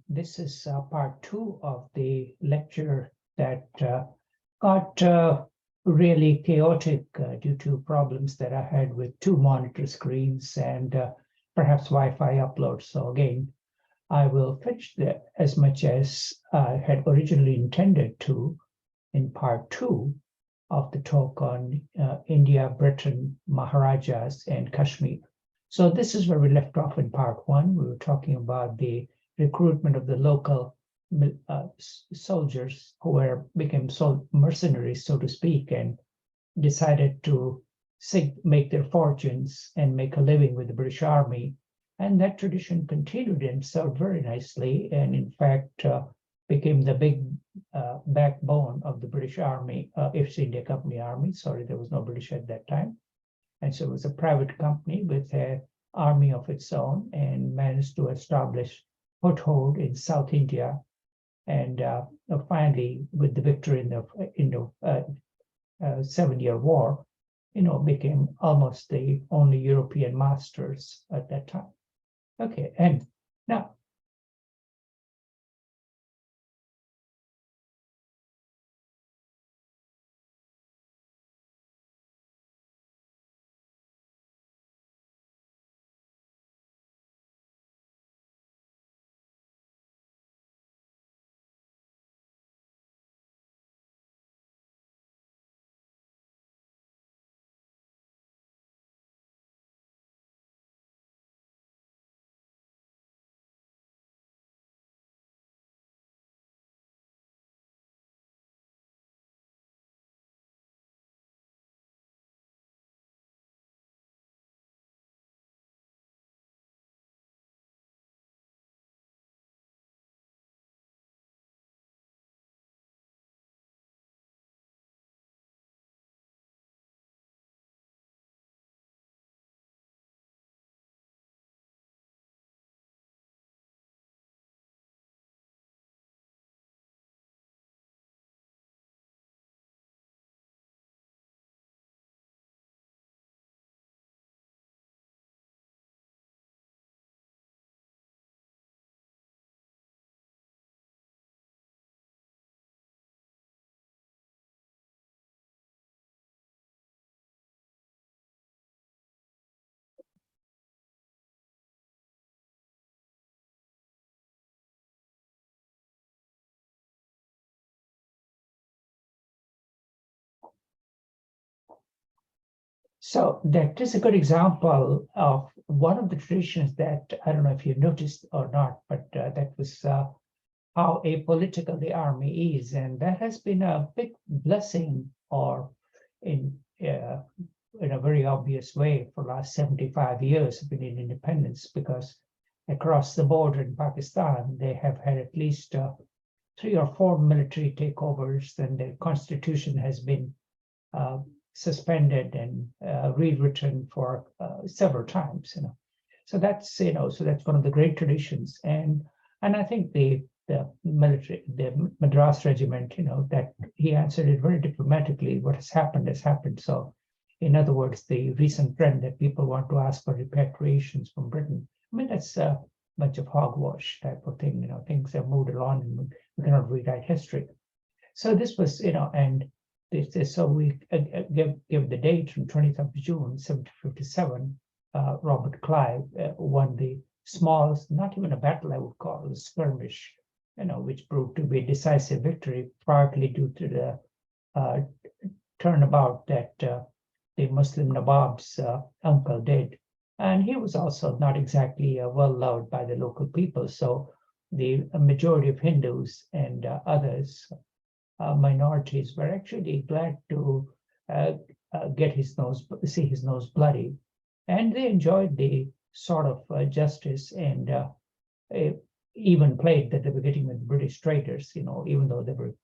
This is part 2 of the lecture that got really chaotic due to problems that I had with 2 monitor screens and perhaps Wi-Fi upload. So again, I will fetch as much as I had originally intended to in part 2 of the talk on India, Britain, Maharajas, and Kashmir. So this is where we left off in part 1. We were talking about the recruitment of the local soldiers who became mercenaries, so to speak, and decided to make their fortunes and make a living with the British Army. And that tradition continued and served very nicely, and in fact became the big backbone of the British Army, East India Company Army. Sorry, there was no British at that time. And so it was a private company with an army of its own and managed to establish foothold in South India. And finally, with the victory in the 7-Year War, became almost the only European masters at that time. Okay, and now, so that is a good example of one of the traditions that, I don't know if you noticed or not, but that was how apolitical the army is. And that has been a big blessing, or in a very obvious way, for the last 75 years of Indian independence, because across the border in Pakistan, they have had at least 3 or 4 military takeovers, and their constitution has been suspended and rewritten for several times. So that's one of the great traditions, and I think the military, the Madras regiment, that he answered it very diplomatically. What has happened has happened. So, in other words, the recent trend that people want to ask for repatriations from Britain, I mean, that's a bunch of hogwash type of thing. Things have moved along, and we cannot rewrite history. So this was, and so we give the date from 20th of June, 1757. Robert Clive won the small, not even a battle, I would call it, a skirmish, which proved to be a decisive victory, partly due to the turnabout that the Muslim Nawab's uncle did. And he was also not exactly well loved by the local people. So the majority of Hindus and others, minorities, were actually glad to see his nose bloody. And they enjoyed the sort of justice, and even played that they were getting with British traitors, even though they were,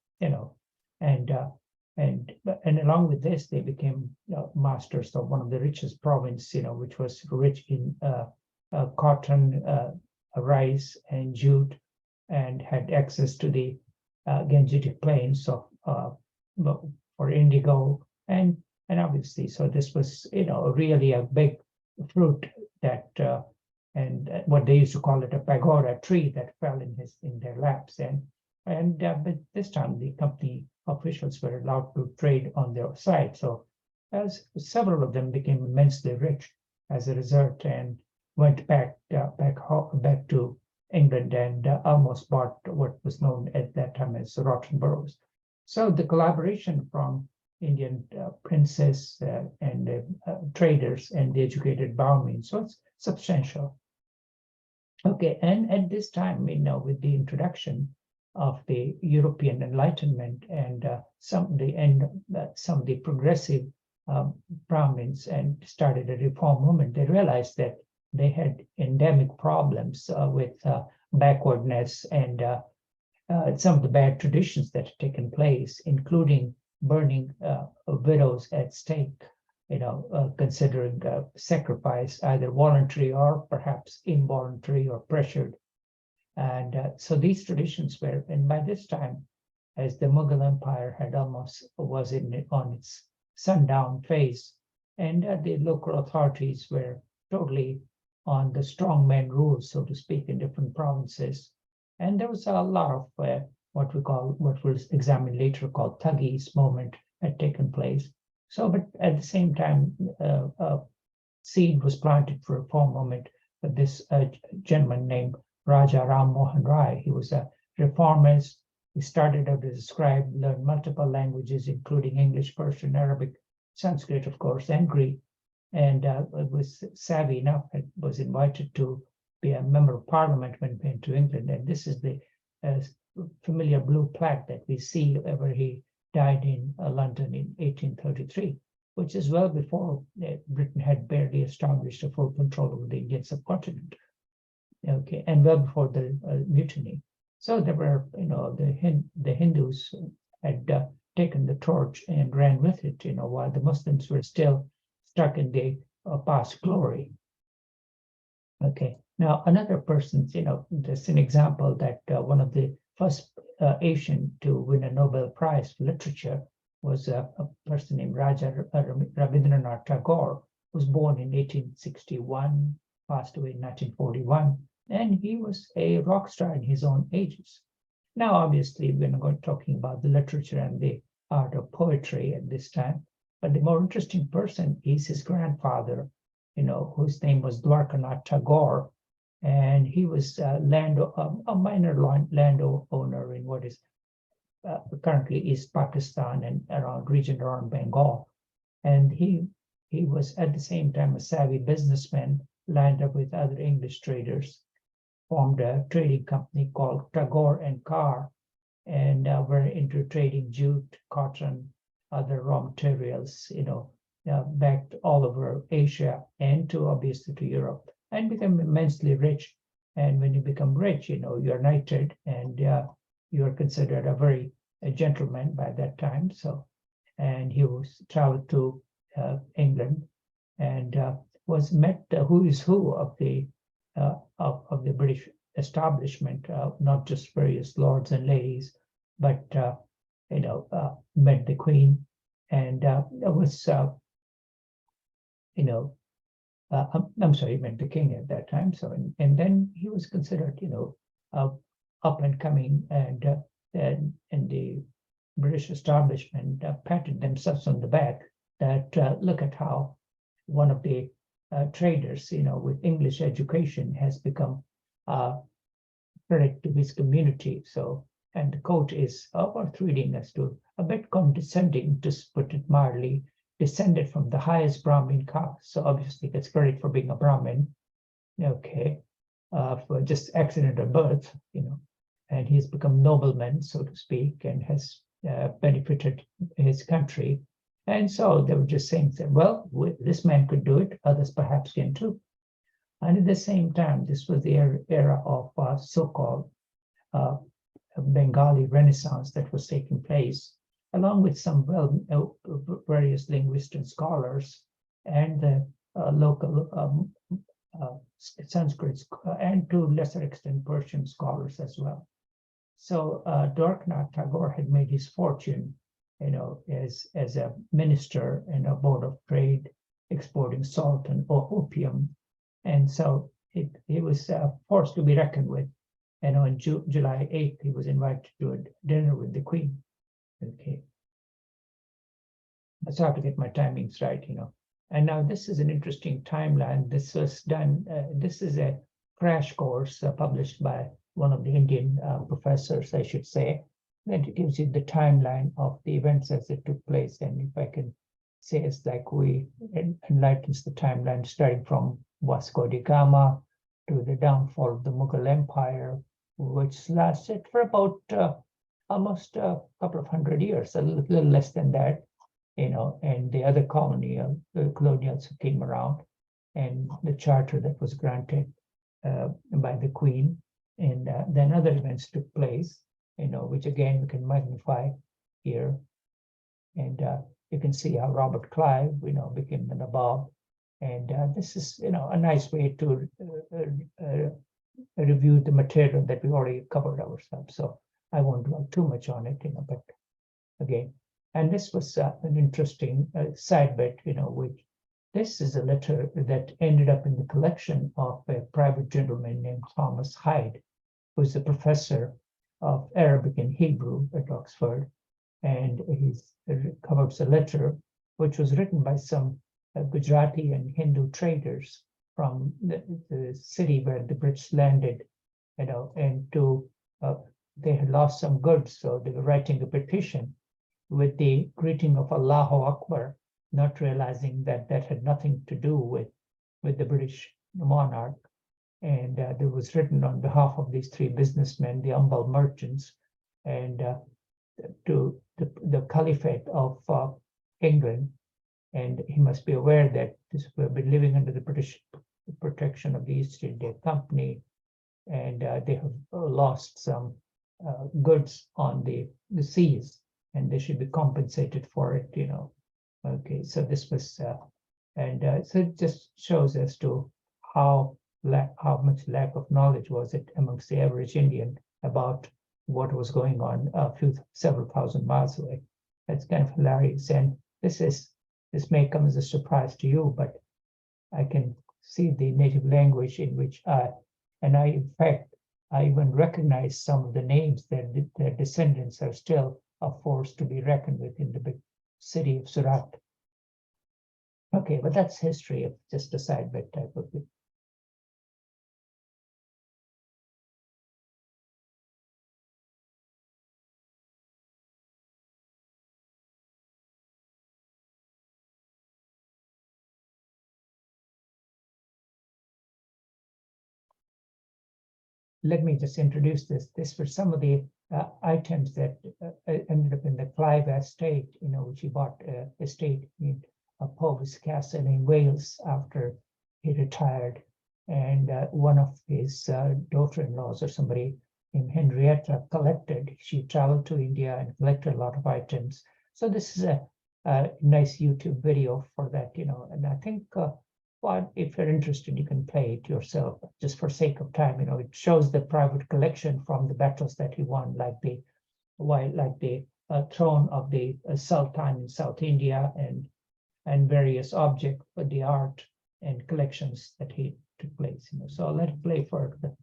and along with this, they became masters of one of the richest province, which was rich in cotton, rice, and jute, and had access to the Gangetic plains for indigo, and obviously, so this was, really a big fruit that and what they used to call it a pagoda tree that fell in their laps. But this time the company officials were allowed to trade on their side. So as several of them became immensely rich as a result, and went back to England and almost bought what was known at that time as Rotten Boroughs. So the collaboration from Indian princes and traders and the educated Bahmins was substantial. Okay, and at this time, with the introduction of the European Enlightenment and some of the progressive Brahmins and started a reform movement, they realized that they had endemic problems with backwardness and some of the bad traditions that had taken place, including burning widows at stake, considering sacrifice, either voluntary or perhaps involuntary or pressured. And so these traditions were, and by this time, as the Mughal Empire had almost was on its sundown phase, and the local authorities were totally on the strongman rule, so to speak, in different provinces. And there was a lot of what we'll examine later called Thuggis movement had taken place. So, but at the same time, seed was planted for a reform movement. But this gentleman named Raja Ram Mohan Rai, he was a reformist. He started out as a scribe, learned multiple languages, including English, Persian, Arabic, Sanskrit, of course, and Greek, and was savvy enough and was invited to be a member of parliament when he went to England. And this is the familiar blue plaque that we see where he died in London in 1833, which is well before Britain had barely established a full control over the Indian subcontinent. Okay, and well before the mutiny. So there were, the Hindus had taken the torch and ran with it, while the Muslims were still stuck in the past glory. Okay, now another person, just an example that one of the first Asian to win a Nobel Prize for literature was a person named Raja Rabindranath Tagore, who was born in 1861, passed away in 1941, and he was a rock star in his own ages. Now, obviously, we're not going to talking about the literature and the art of poetry at this time, but the more interesting person is his grandfather, whose name was Dwarkanath Tagore, and he was a minor landowner in what is currently East Pakistan and around region around Bengal. And he was at the same time a savvy businessman, lined up with other English traders, formed a trading company called Tagore and Carr, and were into trading jute, cotton, other raw materials, back all over Asia and obviously to Europe, and become immensely rich. And when you become rich, you're knighted and you are considered a gentleman by that time. So, and he was traveled to England and was met who is who of the British establishment, not just various lords and ladies, but met the Queen, and was I'm sorry, he met the King at that time. So and then he was considered up and coming, and the British establishment patted themselves on the back that look at how one of the traders, with English education has become credit to his community. So, and the quote is worth reading as to a bit condescending, to put it mildly, descended from the highest Brahmin caste. So obviously gets credit for being a Brahmin, okay, for just accident of birth, and he's become nobleman, so to speak, and has benefited his country. And so they were just saying that, well, this man could do it, others perhaps can too. And at the same time, this was the era of so-called Bengali Renaissance that was taking place, along with some various linguists and scholars and the local Sanskrits and to lesser extent Persian scholars as well. So Dwarkanath Tagore had made his fortune, as a minister in a board of trade, exporting salt and opium. And so he was forced to be reckoned with. And on July 8th, he was invited to a dinner with the Queen. Okay. So I have to get my timings right, And now this is an interesting timeline. This was done, this is a crash course published by one of the Indian professors, I should say. That it gives you the timeline of the events as it took place. And if I can say, it's like enlightens the timeline starting from Vasco da Gama to the downfall of the Mughal Empire, which lasted for about almost a couple of hundred years, a little less than that, and the other colonials who came around, and the charter that was granted by the Queen, and then other events took place, which again we can magnify here, and you can see how Robert Clive, became the Nawab, and this is, a nice way to review the material that we already covered ourselves. So I won't dwell too much on it, but again, and this was an interesting side bit, which this is a letter that ended up in the collection of a private gentleman named Thomas Hyde, who's a professor of Arabic and Hebrew at Oxford, and he covers a letter which was written by some Gujarati and Hindu traders from the city where the British landed, and they had lost some goods, so they were writing a petition with the greeting of Allahu Akbar, not realizing that that had nothing to do with the British monarch. And it was written on behalf of these three businessmen, the humble merchants, and to the Caliphate of England. And he must be aware that we've been living under the British protection of the East India Company, and they have lost some goods on the seas, and they should be compensated for it, Okay, so this was, so it just shows as to how much lack of knowledge was it amongst the average Indian about what was going on several thousand miles away. That's kind of hilarious, and this may come as a surprise to you, but I can see the native language in which in fact, I even recognize some of the names that their descendants are still a force to be reckoned with in the big city of Surat. Okay, but that's history of just a side bit type of thing. Let me just introduce this. This were some of the items that ended up in the Clive estate, which he bought estate in Powys Castle in Wales after he retired. And one of his daughter-in-laws or somebody named Henrietta collected. She traveled to India and collected a lot of items. So this is a nice YouTube video for that, and I think but if you're interested, you can play it yourself, just for sake of time. It shows the private collection from the battles that he won, like the throne of the Sultan in South India, and various objects, but the art and collections that he took place. So I'll let it play for the.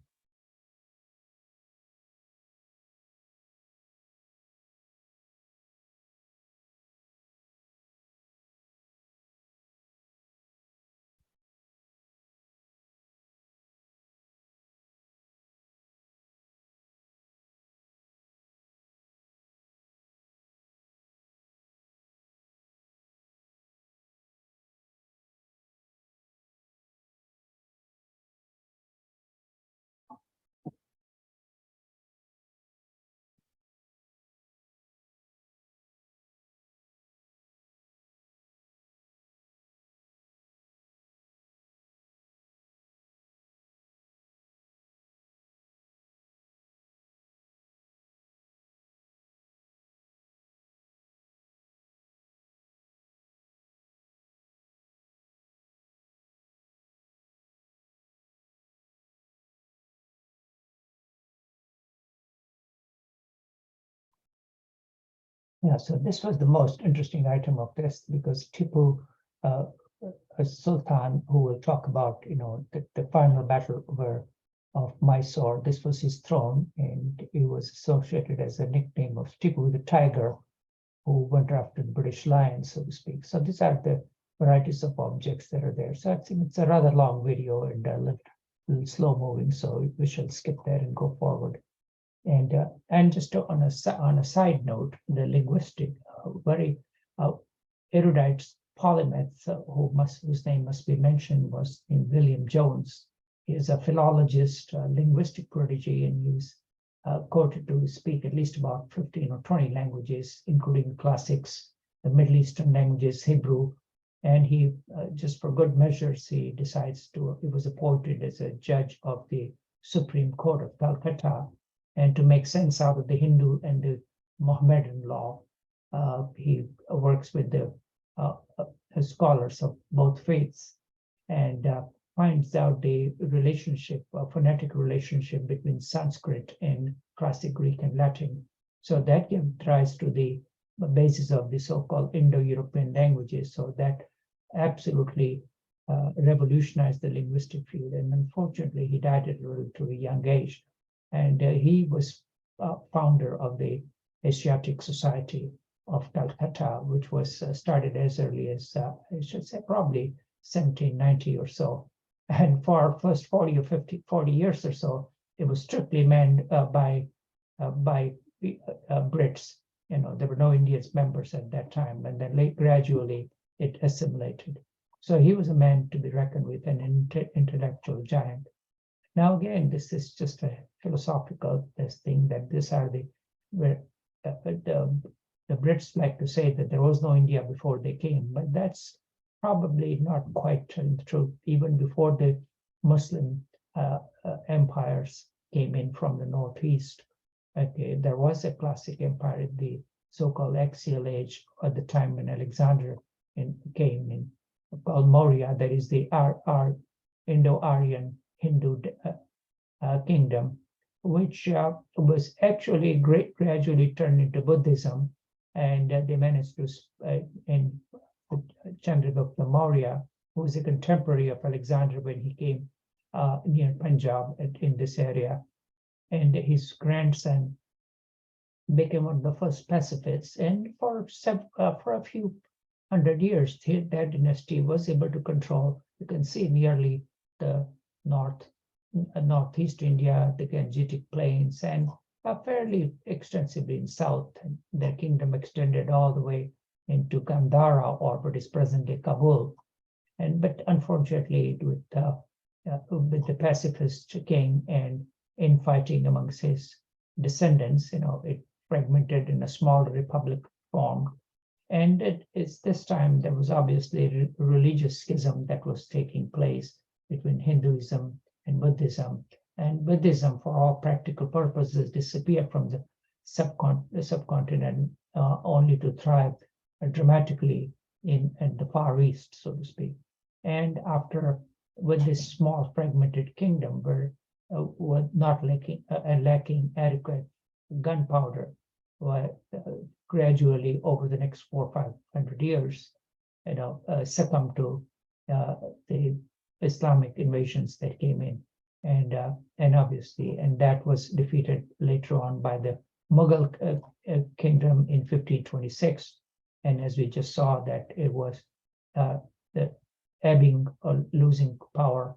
Yeah, so this was the most interesting item of this, because Tipu a sultan who will talk about, the final battle of Mysore. This was his throne, and he was associated as a nickname of Tipu the Tiger, who went after the British lion, so to speak. So these are the varieties of objects that are there. So I think it's a rather long video and a little slow moving, so we shall skip that and go forward. And just on a side note, the linguistic, very erudite polymath whose name must be mentioned was named William Jones. He is a philologist, linguistic prodigy, and he's quoted to speak at least about 15 or 20 languages, including classics, the Middle Eastern languages, Hebrew, and he, just for good measures, he was appointed as a judge of the Supreme Court of Calcutta, and to make sense out of the Hindu and the Mohammedan law, he works with the scholars of both faiths and finds out the relationship, phonetic relationship between Sanskrit and classic Greek and Latin. So that gives rise to the basis of the so-called Indo-European languages. So that absolutely revolutionized the linguistic field. And unfortunately, he died at a relatively young age. And he was founder of the Asiatic Society of Calcutta, which was started as early as, I should say, probably 1790 or so. And for our first 40 years or so, it was strictly manned by Brits. There were no Indian members at that time, and then gradually it assimilated. So he was a man to be reckoned with, an intellectual giant. Now, again, this is just a philosophical thing that these are the Brits like to say that there was no India before they came, but that's probably not quite true. Even before the Muslim empires came in from the northeast, okay, there was a classic empire, the so-called Axial Age, at the time when Alexander came in, called Maurya, that is the Indo-Aryan Hindu kingdom, which was actually gradually turned into Buddhism, and they managed to, in Chandragupta Maurya, who was a contemporary of Alexander when he came near Punjab in this area, and his grandson became one of the first pacifists. And for a few hundred years, that dynasty was able to control. You can see nearly the northeast India, the Gangetic Plains, and fairly extensively in south. And their kingdom extended all the way into Gandhara, or what is present-day Kabul. But unfortunately, with the pacifist king and infighting amongst his descendants, it fragmented in a small republic formed. And it's this time there was obviously a religious schism that was taking place between Hinduism and Buddhism. And Buddhism, for all practical purposes, disappeared from the subcontinent, only to thrive dramatically in the Far East, so to speak. And with this small fragmented kingdom, were not lacking adequate gunpowder, gradually over the next 400 or 500 years, succumbed to the Islamic invasions that came in, and obviously, and that was defeated later on by the Mughal kingdom in 1526. And as we just saw, that it was the ebbing or losing power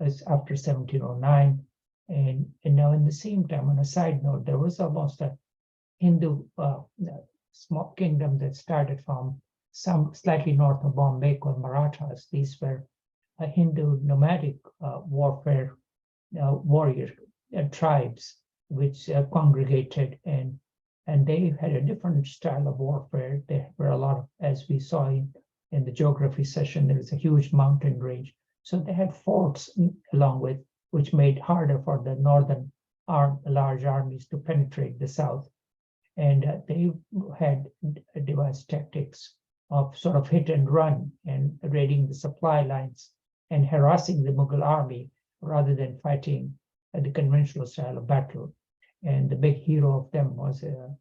as after 1709. And now, in the same time, on a side note, there was almost a Hindu small kingdom that started from some slightly north of Bombay called Maharajas. These were a Hindu nomadic warfare warrior tribes which congregated, and they had a different style of warfare. There were a lot of, as we saw in the geography session, there was a huge mountain range. So they had forts along with, which made harder for the northern large armies to penetrate the south. And they had devised tactics of sort of hit and run and raiding the supply lines and harassing the Mughal army rather than fighting the conventional style of battle. And the big hero of them was a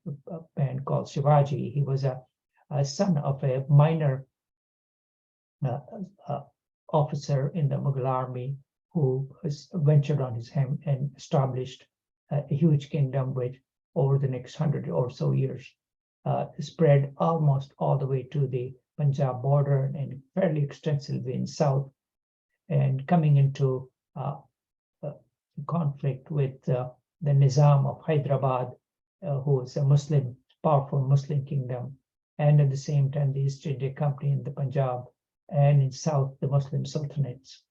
man called Shivaji. He was a son of a miner officer in the Mughal army who ventured on his hem and established a huge kingdom which over the next 100 or so years spread almost all the way to the Punjab border and fairly extensively in south, and coming into conflict with the Nizam of Hyderabad, who is a powerful Muslim kingdom, and at the same time the East India Company in the Punjab, and in south the Muslim sultanates.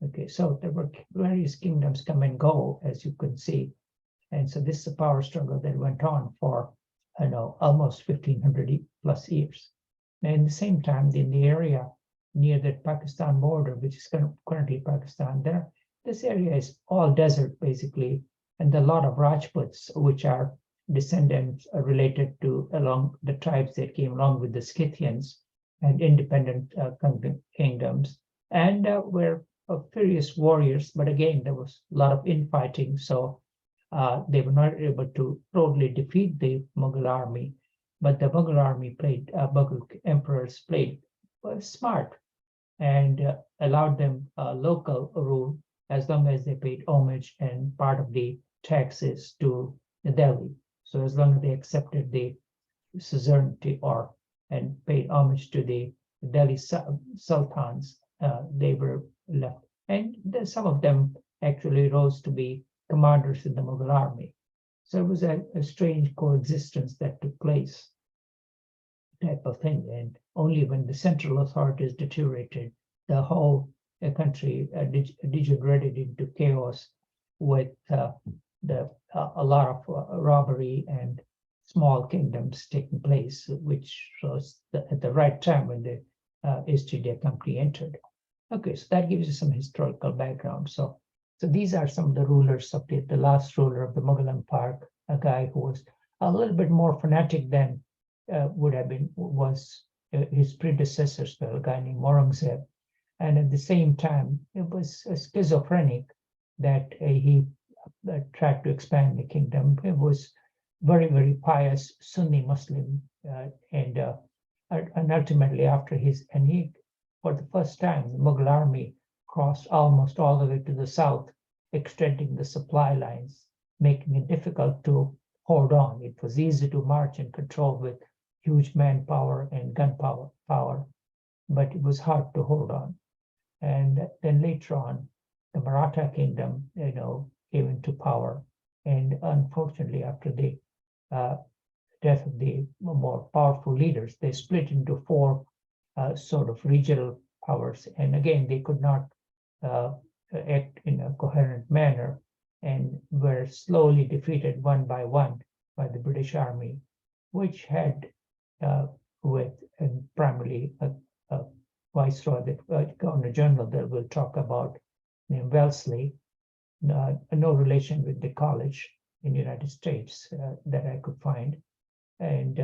Okay, so there were various kingdoms come and go, as you could see, and so this is a power struggle that went on for almost 1500 plus years. And in the same time, in the area near the Pakistan border, which is currently Pakistan, this area is all desert basically, and a lot of Rajputs, which are descendants related to along the tribes that came along with the Scythians and independent kingdoms, and were furious warriors. But again, there was a lot of infighting, so they were not able to totally defeat the Mughal army. But the Mughal army Mughal emperors played smart and allowed them local rule as long as they paid homage and part of the taxes to Delhi. So as long as they accepted the suzerainty and paid homage to the Delhi sultans, they were left. And some of them actually rose to be commanders in the Mughal army. So it was a strange coexistence that took place, type of thing. And only when the central authorities deteriorated, the whole country degenerated into chaos with a lot of robbery and small kingdoms taking place, which was at the right time when the East India Company entered. Okay, so that gives you some historical background. So these are some of the rulers of the last ruler of the Mughal Empire, a guy who was a little bit more fanatic than was his predecessors, a guy named Aurangzeb. And at the same time, it was schizophrenic that he tried to expand the kingdom. It was very, very pious Sunni Muslim, and ultimately after for the first time, the Mughal army crossed almost all the way to the south, extending the supply lines, making it difficult to hold on. It was easy to march and control with huge manpower and gunpower, but it was hard to hold on. And then later on, the Maratha kingdom, came into power. And unfortunately, after the death of the more powerful leaders, they split into four sort of regional powers. And again, they could not act in a coherent manner and were slowly defeated one by one by the British Army, which had with primarily a viceroy, the governor general that we'll talk about, named Wellesley, no relation with the college in the United States that I could find. And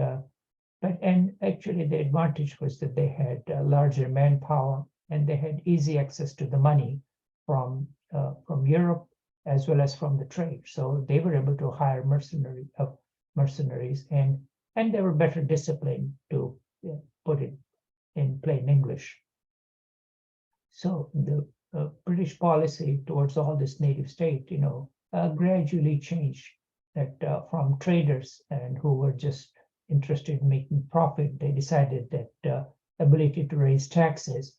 actually the advantage was that they had larger manpower and they had easy access to the money from Europe as well as from the trade. So they were able to hire mercenaries and they were better disciplined, to put it in plain English. So the British policy towards all this native state, gradually changed. That from traders and who were just interested in making profit, they decided that ability to raise taxes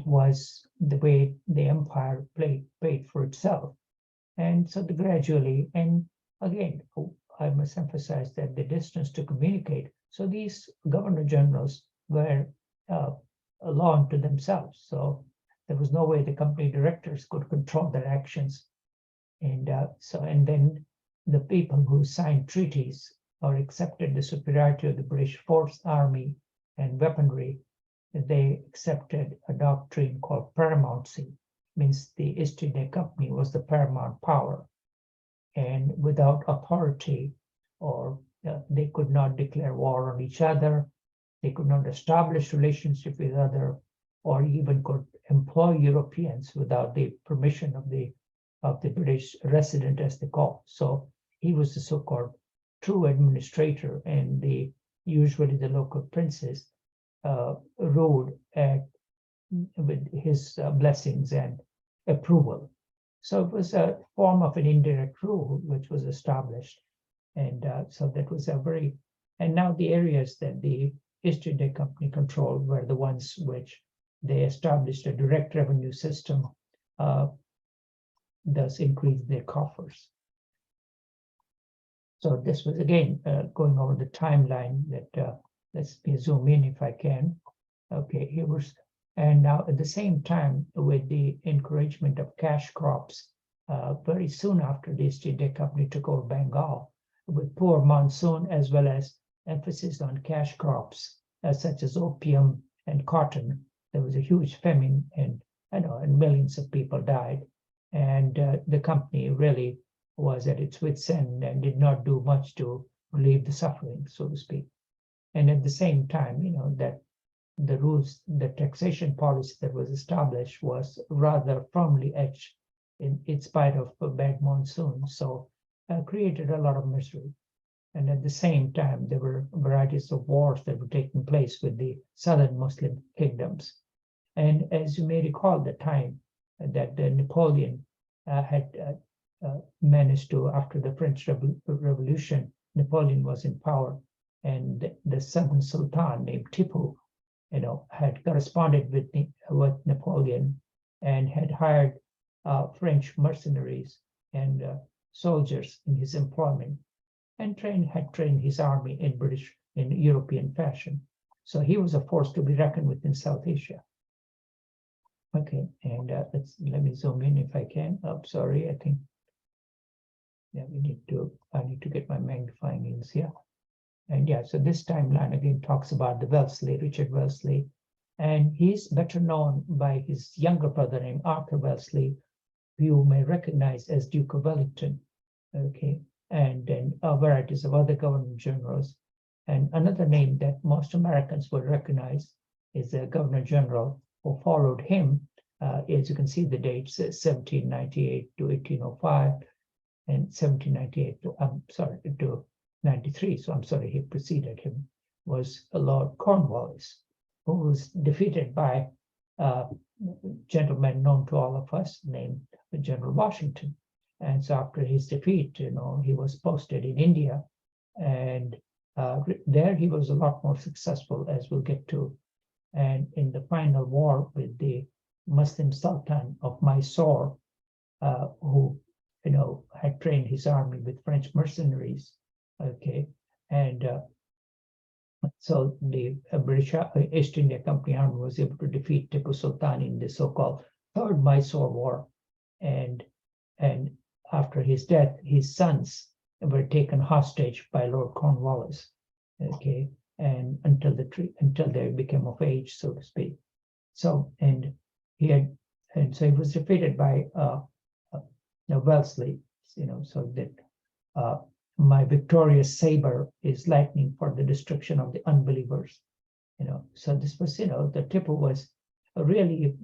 was the way the empire paid for itself. And so gradually, and again, I must emphasize that the distance to communicate. So these governor generals were a law unto themselves. So there was no way the company directors could control their actions. And then the people who signed treaties or accepted the superiority of the British force, army, and weaponry, they accepted a doctrine called paramountcy. Means the East India Company was the paramount power, and without authority, or they could not declare war on each other, they could not establish relationship with other, or even could employ Europeans without the permission of the British resident, as they call. So he was the so-called true administrator, and usually the local princes ruled at with his blessings and approval. So it was a form of an indirect rule which was established. And so that was a very, and now the areas that the East India Company controlled were the ones which they established a direct revenue system, thus increased their coffers. So this was again going over the timeline that let's zoom in if I can. Okay, here was, and now at the same time, with the encouragement of cash crops, very soon after the East India Company took over Bengal, with poor monsoon as well as emphasis on cash crops such as opium and cotton, there was a huge famine, and millions of people died, and the company really was at its wit's end and did not do much to relieve the suffering, so to speak. And at the same time, that the rules, the taxation policy that was established was rather firmly etched in spite of a bad monsoon, so created a lot of misery. And at the same time, there were varieties of wars that were taking place with the southern Muslim kingdoms. And as you may recall, the time that Napoleon had managed to, after the French Revolution, Napoleon was in power, and the southern sultan named Tipu, had corresponded with Napoleon and had hired French mercenaries and soldiers in his employment, and had trained his army in European fashion. So he was a force to be reckoned with in South Asia. Okay, and let me zoom in if I can. Oh, sorry, I think. Yeah, I need to get my magnifying lens here. And yeah, so this timeline again talks about the Wellesley, Richard Wellesley, and he's better known by his younger brother named Arthur Wellesley, who you may recognize as Duke of Wellington. Okay, and then varieties of other government generals. And another name that most Americans will recognize is the Governor General who followed him. As you can see, the dates 1798 to 1805, and 1798 to 93. So I'm sorry, he preceded him, was Lord Cornwallis, who was defeated by a gentleman known to all of us named General Washington. And so after his defeat, he was posted in India, and there he was a lot more successful, as we'll get to. And in the final war with the Muslim Sultan of Mysore, who had trained his army with French mercenaries. Okay, and so the British East India Company army was able to defeat Tipu Sultan in the so-called Third Mysore War, and after his death, his sons were taken hostage by Lord Cornwallis. Okay, and until they became of age, so to speak. So so he was defeated by Wellesley. So that my victorious saber is lightning for the destruction of the unbelievers. So this was the Tipu was really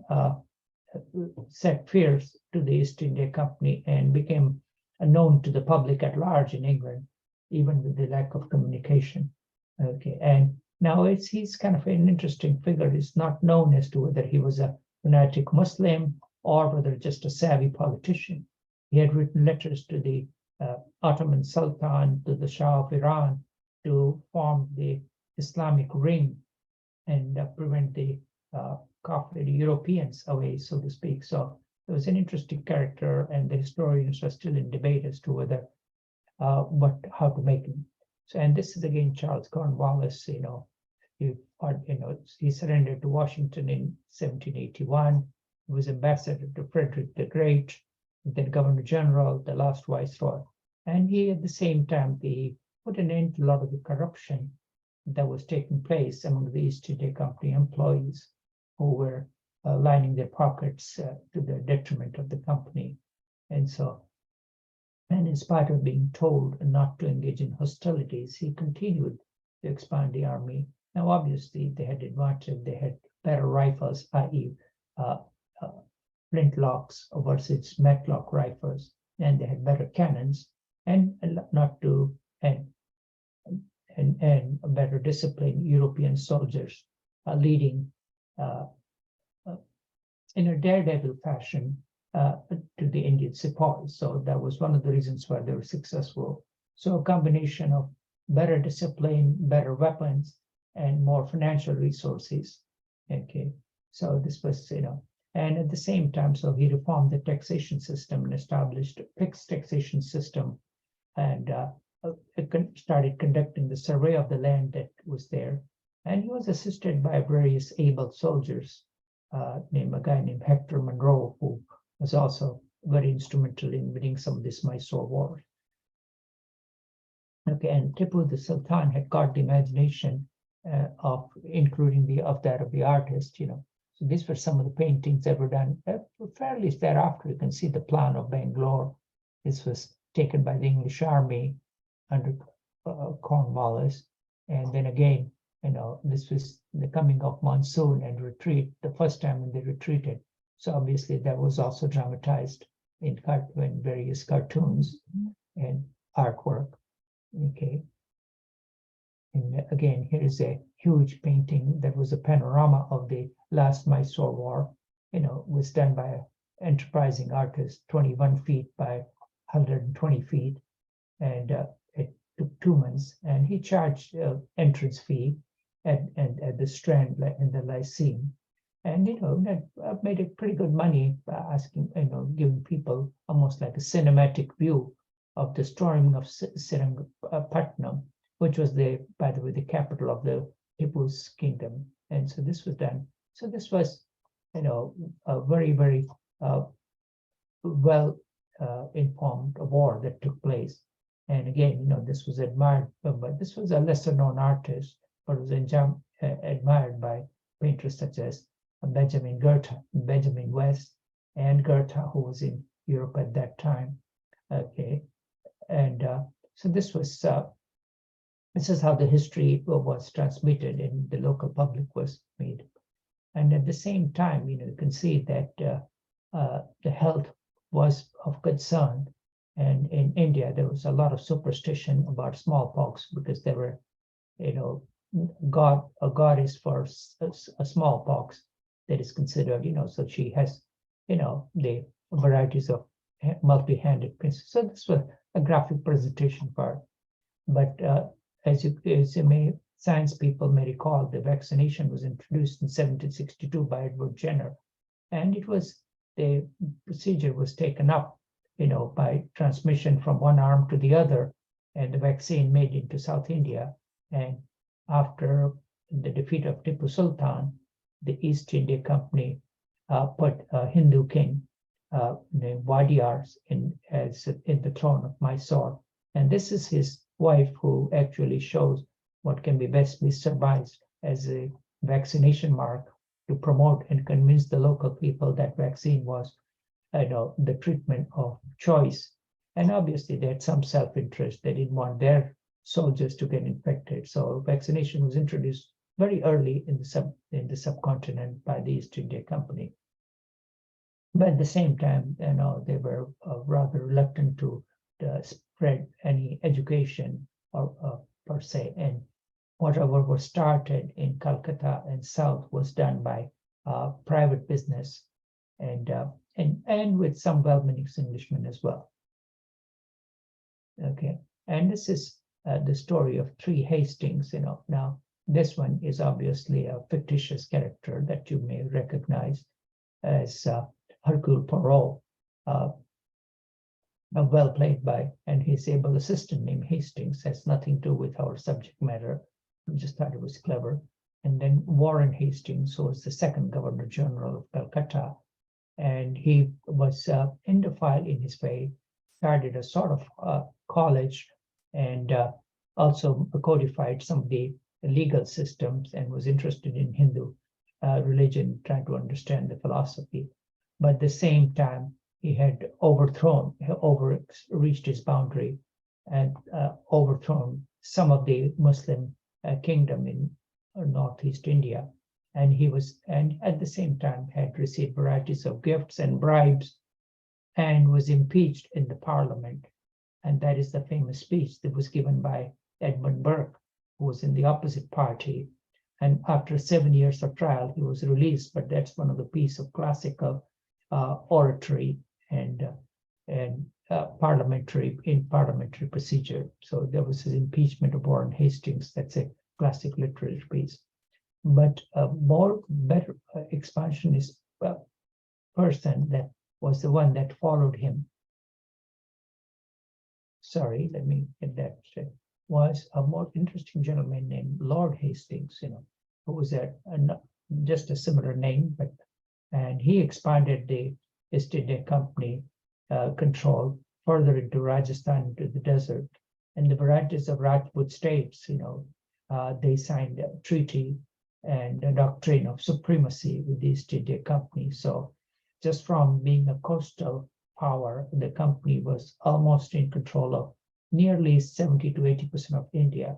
set fears to the East India Company and became known to the public at large in England, even with the lack of communication. Okay, and now he's kind of an interesting figure. It's not known as to whether he was a fanatic Muslim or whether just a savvy politician. He had written letters to the Ottoman Sultan, to the Shah of Iran, to form the Islamic ring and prevent the Europeans away, so to speak. So it was an interesting character, and the historians are still in debate as to whether how to make him. So, and this is again Charles Cornwallis. He surrendered to Washington in 1781. He was ambassador to Frederick the Great, then Governor General, the last viceroy, and he at the same time he put an end to a lot of the corruption that was taking place among the East India Company employees, who were lining their pockets to the detriment of the company. And in spite of being told not to engage in hostilities, he continued to expand the army. Now, obviously, they had advantage. They had better rifles, i.e., flintlocks versus matchlock rifles, and they had better cannons, and better disciplined European soldiers leading in a daredevil fashion to the Indian sepoys. So that was one of the reasons why they were successful. So a combination of better discipline, better weapons, and more financial resources. Okay, so this was, and at the same time, so he reformed the taxation system and established a fixed taxation system, and started conducting the survey of the land that was there. And he was assisted by various able soldiers, named a guy named Hector Monroe, who was also very instrumental in winning some of this Mysore war. Okay, and Tipu the Sultan had caught the imagination of including that of the artist, So these were some of the paintings that were done fairly thereafter. You can see the plan of Bangalore. This was taken by the English army under Cornwallis. And then again, this was the coming of monsoon and retreat, the first time when they retreated. So obviously that was also dramatized in various cartoons and artwork. Okay. And again, here is a huge painting that was a panorama of the last Mysore war, was done by an enterprising artist, 21 feet by 120 feet. And it took 2 months. And he charged entrance fee at the Strand in the Lyceum. And, that made it pretty good money, asking, giving people almost like a cinematic view of the storming of Srirangapatnam, which was by the way, the capital of the Tipu's kingdom. And so this was done. So this was, a very, very well informed war that took place. And again, this was admired, but this was a lesser known artist, but was admired by painters such as Benjamin West, and Goethe, who was in Europe at that time. Okay, and so this is how the history was transmitted and the local public was made. And at the same time, you can see that the health was of concern. And in India, there was a lot of superstition about smallpox because there were, a goddess for a smallpox that is considered, so she has, the varieties of multi-handed princes. So this was a graphic presentation for it. But as science people may recall, the vaccination was introduced in 1762 by Edward Jenner, and the procedure was taken up, by transmission from one arm to the other, and the vaccine made into South India. And after the defeat of Tipu Sultan, the East India Company put a Hindu king named Wadiyar in the throne of Mysore, and this is his wife, who actually shows what can be best be surmised as a vaccination mark to promote and convince the local people that vaccine was, the treatment of choice. And obviously, they had some self-interest. They didn't want their soldiers to get infected. So vaccination was introduced very early in the subcontinent by the East India Company. But at the same time, they were rather reluctant to spread any education or per se, and whatever was started in Calcutta and South was done by private business, and with some well-meaning Englishmen as well. Okay, and this is the story of 3 Hastings. Now this one is obviously a fictitious character that you may recognize as Hercule Poirot. Well played by, and his able assistant named Hastings, has nothing to do with our subject matter. I just thought it was clever. And then Warren Hastings, who was the 2nd Governor General of Calcutta, and he was Indophile in his way, started a sort of college, and also codified some of the legal systems, and was interested in Hindu religion, trying to understand the philosophy. But at the same time, he had overreached his boundary and overthrown some of the Muslim kingdom in Northeast India. And at the same time had received varieties of gifts and bribes, and was impeached in the parliament. And that is the famous speech that was given by Edmund Burke, who was in the opposite party. And after 7 years of trial, he was released. But that's one of the pieces of classical oratory and parliamentary procedure. So there was his impeachment of Warren Hastings. That's a classic literature piece. But a better expansionist person that was the one that followed him. Sorry, let me get that straight. Was a more interesting gentleman named Lord Hastings, who was just a similar name, and he expanded the East India Company control further into Rajasthan, into the desert, and the varieties of Rajput states. They signed a treaty and a doctrine of supremacy with the East India Company. So, just from being a coastal power, the company was almost in control of nearly 70 to 80% of India.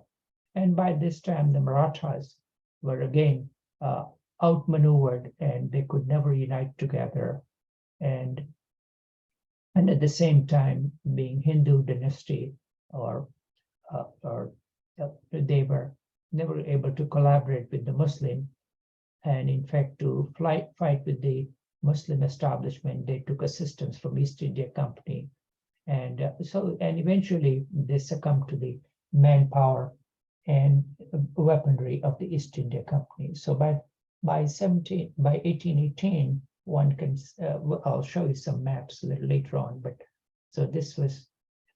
And by this time, the Marathas were again outmaneuvered, and they could never unite together. And at the same time, being Hindu dynasty, or they were never able to collaborate with the Muslim. And in fact, to fight with the Muslim establishment, they took assistance from East India Company. And eventually they succumbed to the manpower and weaponry of the East India Company. So by 1818, one can, I'll show you some maps a little later on, but so this was,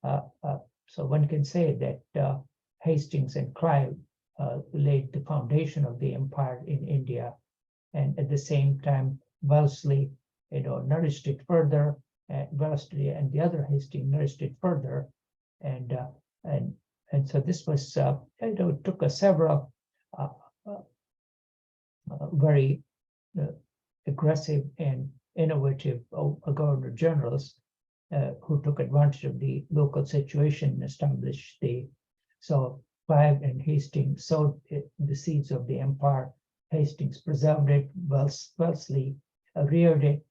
so one can say that Hastings and Clive laid the foundation of the empire in India, and at the same time, Wellesley, nourished it further. Wellesley and the other Hastings nourished it further, and so this was, it took a several very aggressive and innovative governor generals who took advantage of the local situation and established so Clive and Hastings sowed the seeds of the empire. Hastings preserved it, Wellesley reared it,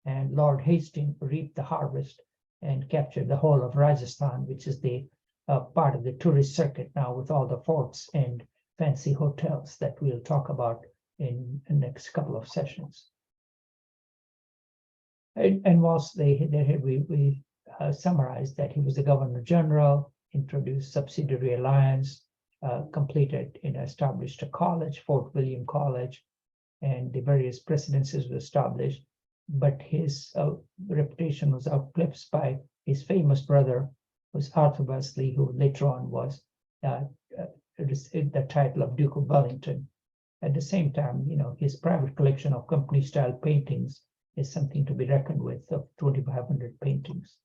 and Lord Hastings reaped the harvest and captured the whole of Rajasthan, which is the part of the tourist circuit now, with all the forts and fancy hotels that we'll talk about in the next couple of sessions. And whilst we summarized that he was the governor general, introduced subsidiary alliance, completed and established a college, Fort William College, and the various presidencies were established. But his reputation was eclipsed by his famous brother, was Arthur Wellesley, who later on was the title of Duke of Wellington. At the same time, his private collection of company-style paintings is something to be reckoned with, of 2,500 paintings.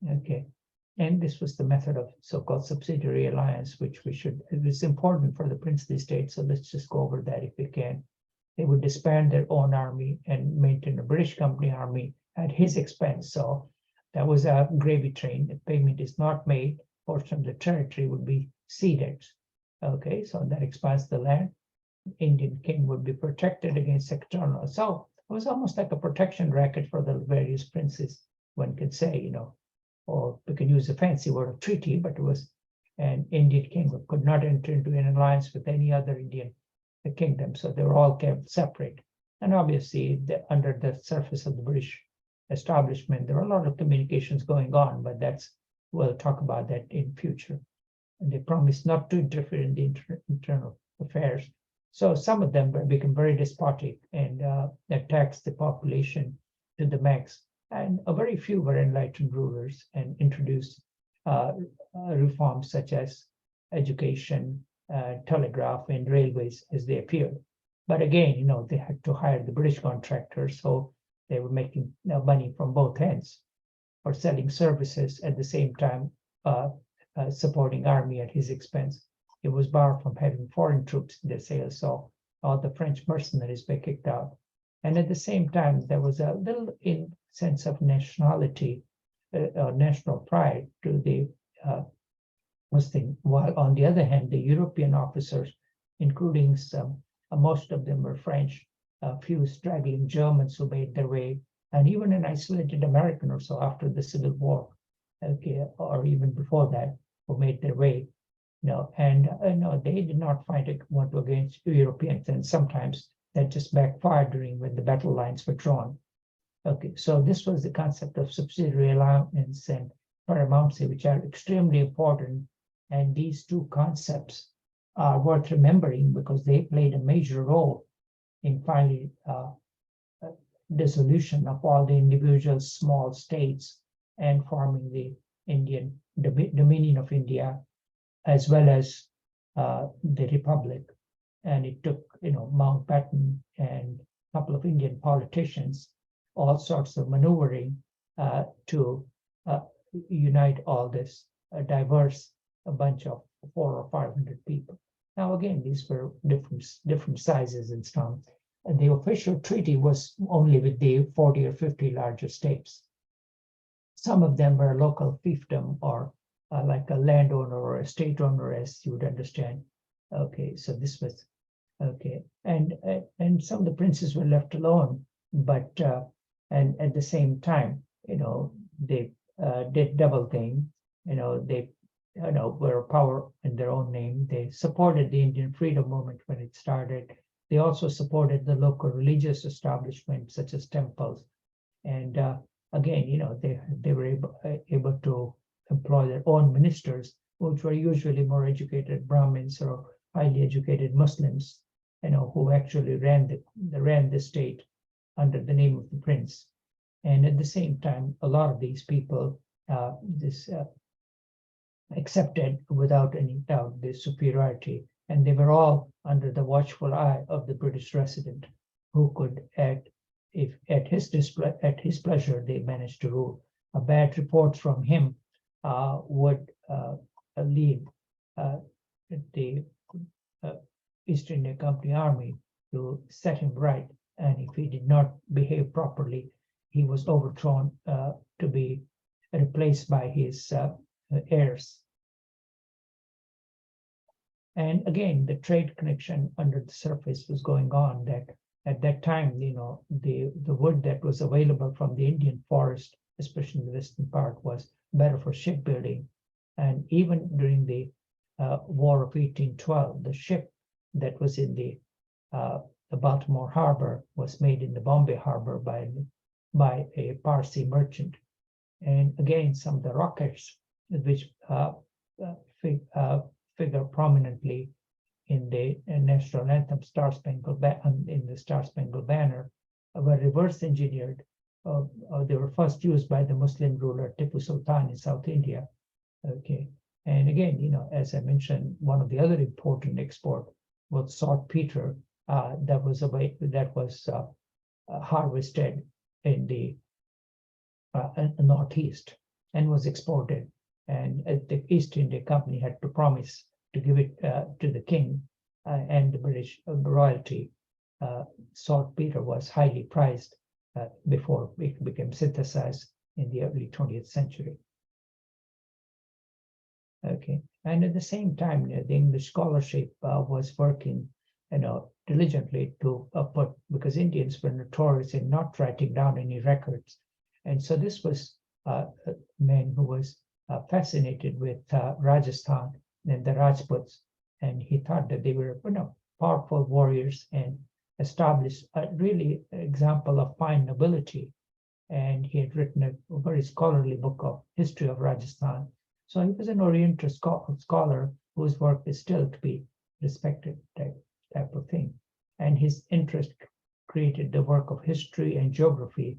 Okay, and this was the method of so-called subsidiary alliance, which it was important for the princely states, so let's just go over that if we can. They would disband their own army and maintain a British company army at his expense. So that was a gravy train. If payment is not made, portion of the territory would be ceded. Okay, so that expands the land. Indian king would be protected against external. So it was almost like a protection racket for the various princes, one could say, or we can use a fancy word of treaty, but it was an Indian king who could not enter into an alliance with any other Indian kingdom. So they were all kept separate. And obviously, under the surface of the British establishment, there were a lot of communications going on, but we'll talk about that in future. And they promised not to interfere in the internal affairs. So some of them became very despotic and taxed the population to the max. And a very few were enlightened rulers and introduced reforms such as education, telegraph, and railways as they appeared. But again, they had to hire the British contractors, so they were making money from both ends for selling services at the same time supporting army at his expense. It was barred from having foreign troops in their sales, so all the French mercenaries were kicked out. And at the same time, there was a little sense of nationality or national pride to the Muslim, while on the other hand, the European officers, including most of them were French, a few straggling Germans who made their way, and even an isolated American or so after the Civil War, okay, or even before that, who made their way. and no, they did not fight a war against Europeans, and sometimes that just backfired during when the battle lines were drawn. Okay, so this was the concept of subsidiary allowance and paramountcy, which are extremely important. And these two concepts are worth remembering because they played a major role in finally dissolution of all the individual small states and forming the Indian Dominion of India, as well as the Republic. And it took, Mountbatten and a couple of Indian politicians, all sorts of maneuvering to unite all this diverse a bunch of 400 or 500 people. Now, again, these were different sizes and stuff. And the official treaty was only with the 40 or 50 larger states. Some of them were local fiefdom or like a landowner or a state owner, as you would understand. Okay, so this was okay, and some of the princes were left alone, but and at the same time, they did double thing. They were a power in their own name. They supported the Indian freedom movement when it started. They also supported the local religious establishment, such as temples. And again, they were able to employ their own ministers, which were usually more educated Brahmins or highly educated Muslims, who actually ran the state under the name of the prince. And at the same time, a lot of these people accepted without any doubt the superiority, and they were all under the watchful eye of the British resident, who could, at his pleasure, they managed to rule. A bad report from him would lead the East India Company Army to set him right, and if he did not behave properly, he was overthrown to be replaced by his heirs. And again, the trade connection under the surface was going on. That at that time, the wood that was available from the Indian forest, especially in the western part, was better for shipbuilding. And even during the War of 1812, the ship that was in the Baltimore harbor was made in the Bombay harbor by a Parsi merchant. And again, some of the rockets which figure prominently in the national anthem in the Star Spangled Banner were reverse engineered. They were first used by the Muslim ruler Tipu Sultan in South India. Okay, and again, as I mentioned, one of the other important export was saltpeter that was harvested in the Northeast and was exported. And the East India Company had to promise to give it to the king and the British royalty. Saltpeter was highly prized before it became synthesized in the early 20th century. Okay, and at the same time, the English scholarship was working, diligently to put, because Indians were notorious in not writing down any records, and so this was a man who was fascinated with Rajasthan and the Rajputs, and he thought that they were, powerful warriors and established a really example of fine nobility. And he had written a very scholarly book of history of Rajasthan. So he was an Oriental scholar whose work is still to be respected, type of thing. And his interest created the work of history and geography,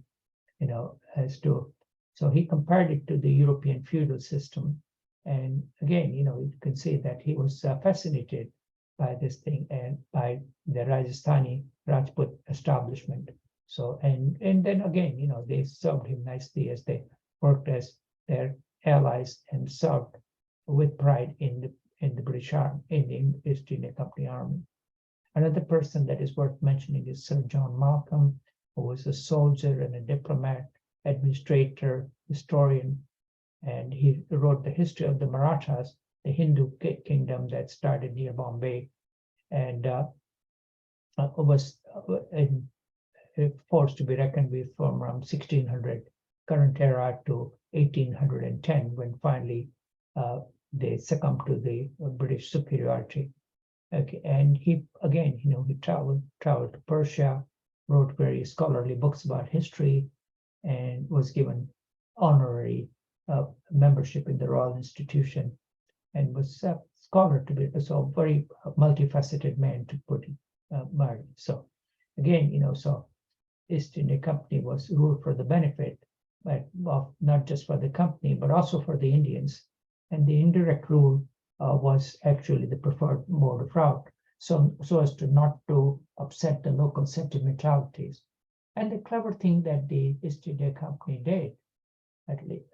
so he compared it to the European feudal system. And again, you can see that he was fascinated by this thing and by the Rajasthani Rajput establishment. So, and then again, they served him nicely as they worked as their allies and served with pride in the British Army, in the East India Company Army. Another person that is worth mentioning is Sir John Malcolm, who was a soldier and a diplomat, administrator, historian, and he wrote the history of the Maharajas, the Hindu kingdom that started near Bombay, and was a force to be reckoned with from around 1600 current era to 1810, when finally they succumbed to the British superiority. Okay, and he again, he traveled to Persia, wrote various scholarly books about history, and was given honorary membership in the Royal Institution, and was a scholar to be so very multifaceted man to put it mildly. So again, so East India Company was ruled for the benefit, but of not just for the company, but also for the Indians. And the indirect rule was actually the preferred mode of route, so as to not to upset the local sentimentalities. And the clever thing that the East India Company did, at least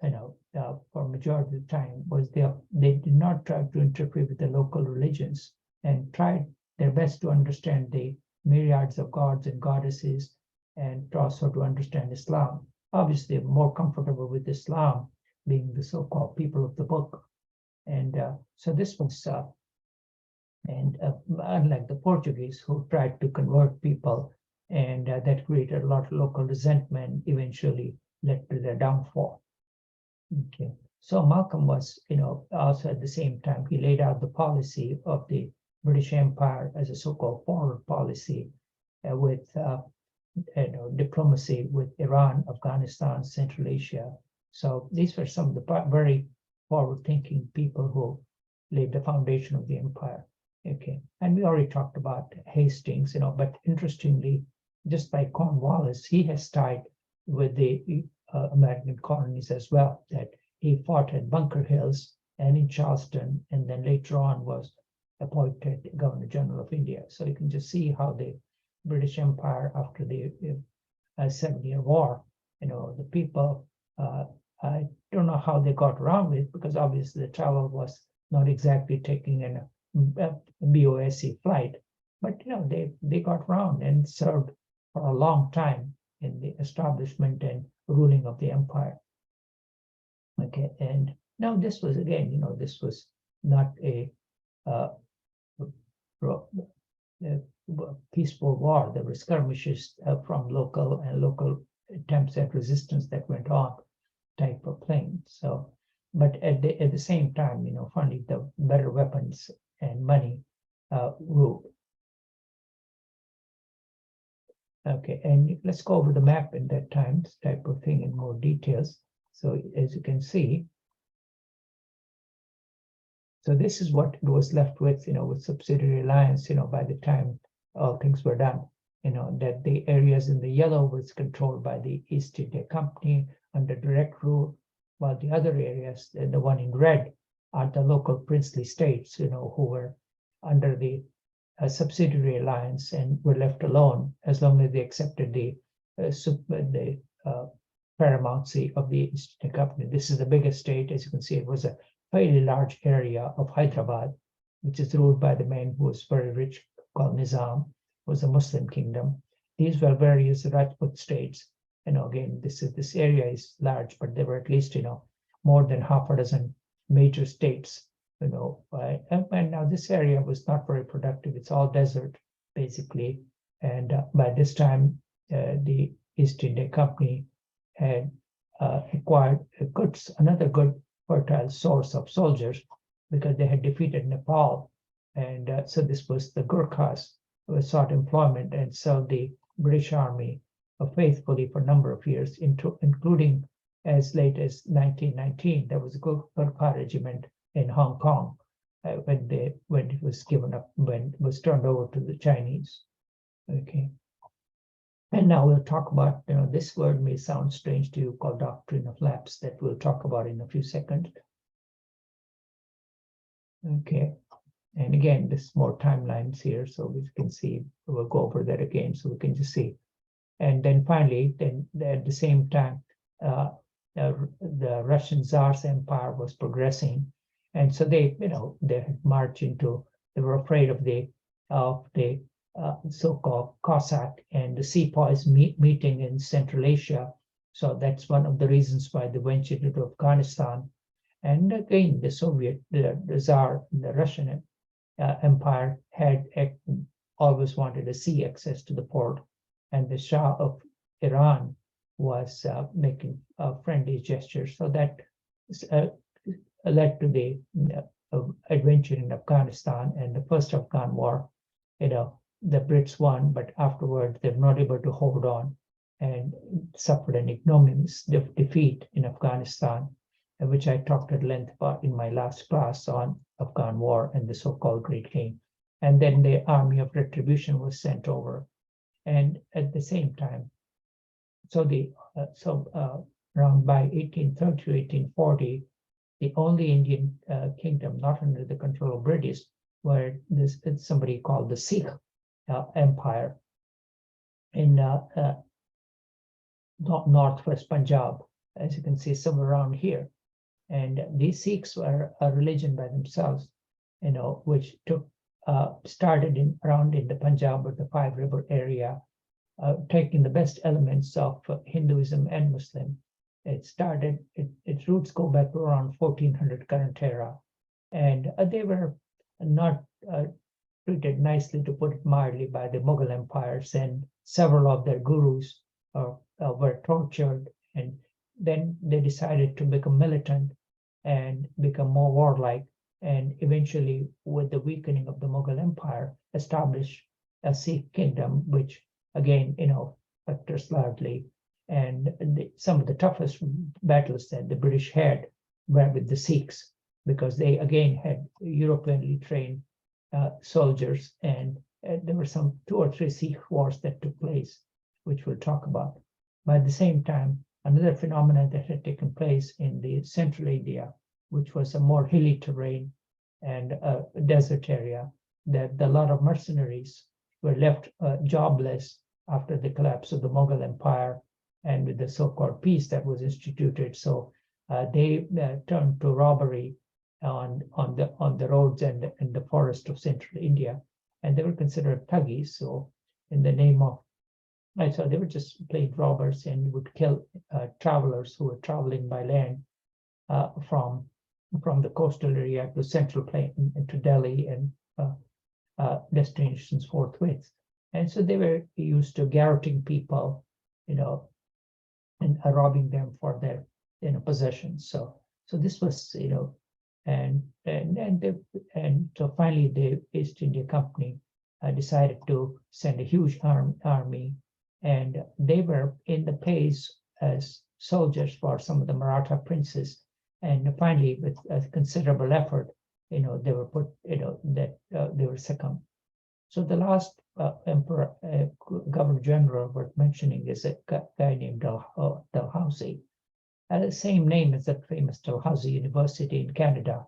for majority of the time, was they did not try to interfere with the local religions and tried their best to understand the myriads of gods and goddesses, and also to understand Islam. Obviously, more comfortable with Islam, being the so-called people of the book. And so this was, unlike the Portuguese, who tried to convert people, and that created a lot of local resentment, eventually led to their downfall. Okay, so Malcolm was, also at the same time, he laid out the policy of the British Empire as a so-called forward policy with diplomacy with Iran, Afghanistan, Central Asia. So these were some of the very forward-thinking people who laid the foundation of the empire. Okay, and we already talked about Hastings, but interestingly, just like Cornwallis, he has tied with the American colonies as well, that he fought at Bunker Hills and in Charleston, and then later on was appointed Governor General of India. So you can just see how the British Empire, after the 7-Year War, the people, I don't know how they got around with, because obviously the travel was not exactly taking a BOSC flight, but they got around and served for a long time in the establishment and ruling of the empire. Okay, and now this was again, this was not a peaceful war. There were skirmishes from local attempts at resistance that went on, type of thing. So, but at the same time, finally the better weapons and money ruled. Okay, and let's go over the map in that time, this type of thing in more details. So as you can see, so this is what it was left with, with subsidiary alliance, by the time all things were done, that the areas in the yellow was controlled by the East India Company under direct rule, while the other areas, the one in red, are the local princely states, who were under the subsidiary alliance and were left alone as long as they accepted the paramountcy of the East India Company. This is the biggest state. As you can see, it was a fairly large area of Hyderabad, which is ruled by the man who was very rich, called Nizam, was a Muslim kingdom. These were various Rajput states. Again, this area is large, but there were at least, more than half a dozen major states, and now this area was not very productive. It's all desert, basically. And by this time, the East India Company had acquired another good fertile source of soldiers, because they had defeated Nepal. And so this was the Gurkhas who sought employment and served the British Army faithfully for a number of years, including as late as 1919. There was a Gurkha regiment in Hong Kong when it was given up, when it was turned over to the Chinese. Okay. And now we'll talk about, this word may sound strange to you, called doctrine of lapse, that we'll talk about in a few seconds. Okay. And again, there's more timelines here, so we can see, we'll go over that again, so we can just see. And then finally, at the same time, the Russian Tsar's empire was progressing. And so they had marched they were afraid of the so-called Cossack and the sepoys meeting in Central Asia. So that's one of the reasons why they ventured into Afghanistan. And again, the Tsar, the Russian empire had always wanted a sea access to the port, and the Shah of Iran was making friendly gestures. So that led to the adventure in Afghanistan and the first Afghan war. The Brits won, but afterwards they're not able to hold on and suffered an ignominious defeat in Afghanistan, which I talked at length about in my last class on Afghan war and the so-called Great Game. And then the Army of Retribution was sent over. And at the same time, around by 1830 to 1840, the only Indian kingdom not under the control of British were somebody called the Sikh Empire in northwest Punjab, as you can see somewhere around here. And these Sikhs were a religion by themselves, which started around in the Punjab or the Five River area, taking the best elements of Hinduism and Muslim. Its roots go back to around 1400 current era, and they were not treated nicely, to put it mildly, by the Mughal empires, and several of their gurus were tortured, and then they decided to become militant and become more warlike, and eventually, with the weakening of the Mughal Empire, establish a Sikh kingdom, which again, factors largely. And some of the toughest battles that the British had were with the Sikhs, because they again had Europeanly trained soldiers, and there were some 2 or 3 Sikh wars that took place, which we'll talk about. But at the same time, another phenomenon that had taken place in the Central India, which was a more hilly terrain and a desert area, that a lot of mercenaries were left jobless after the collapse of the Mughal Empire and with the so-called peace that was instituted. So they turned to robbery on the roads and the forest of Central India, and they were considered thuggies. So in the name of, so they were just plain robbers and would kill travelers who were traveling by land from the coastal area to Central Plain and to Delhi and destinations forthwith. And so they were used to garroting people, and robbing them for their possessions. So this was, and so finally the East India Company decided to send a huge army, and they were in the place as soldiers for some of the Maratha princes. And finally, with a considerable effort, they were put, they were succumbed. So the last emperor, governor general worth mentioning is a guy named Dalhousie, the same name as the famous Dalhousie University in Canada,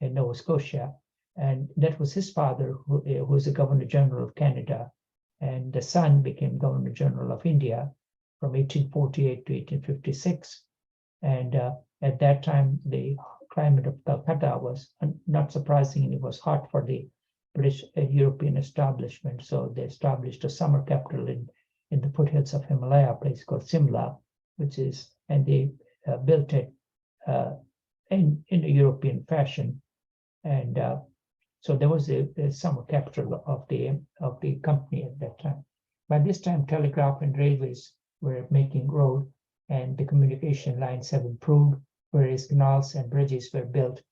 in Nova Scotia, and that was his father, who was the governor general of Canada, and the son became governor general of India from 1848 to 1856. And at that time, the climate of Calcutta was, not surprisingly, was hot for the British European establishment. So they established a summer capital in the foothills of Himalaya, a place called Simla, and they built it in a European fashion. And so there was a summer capital of the company at that time. By this time, telegraph and railways were making road, and the communication lines have improved, various canals and bridges were built.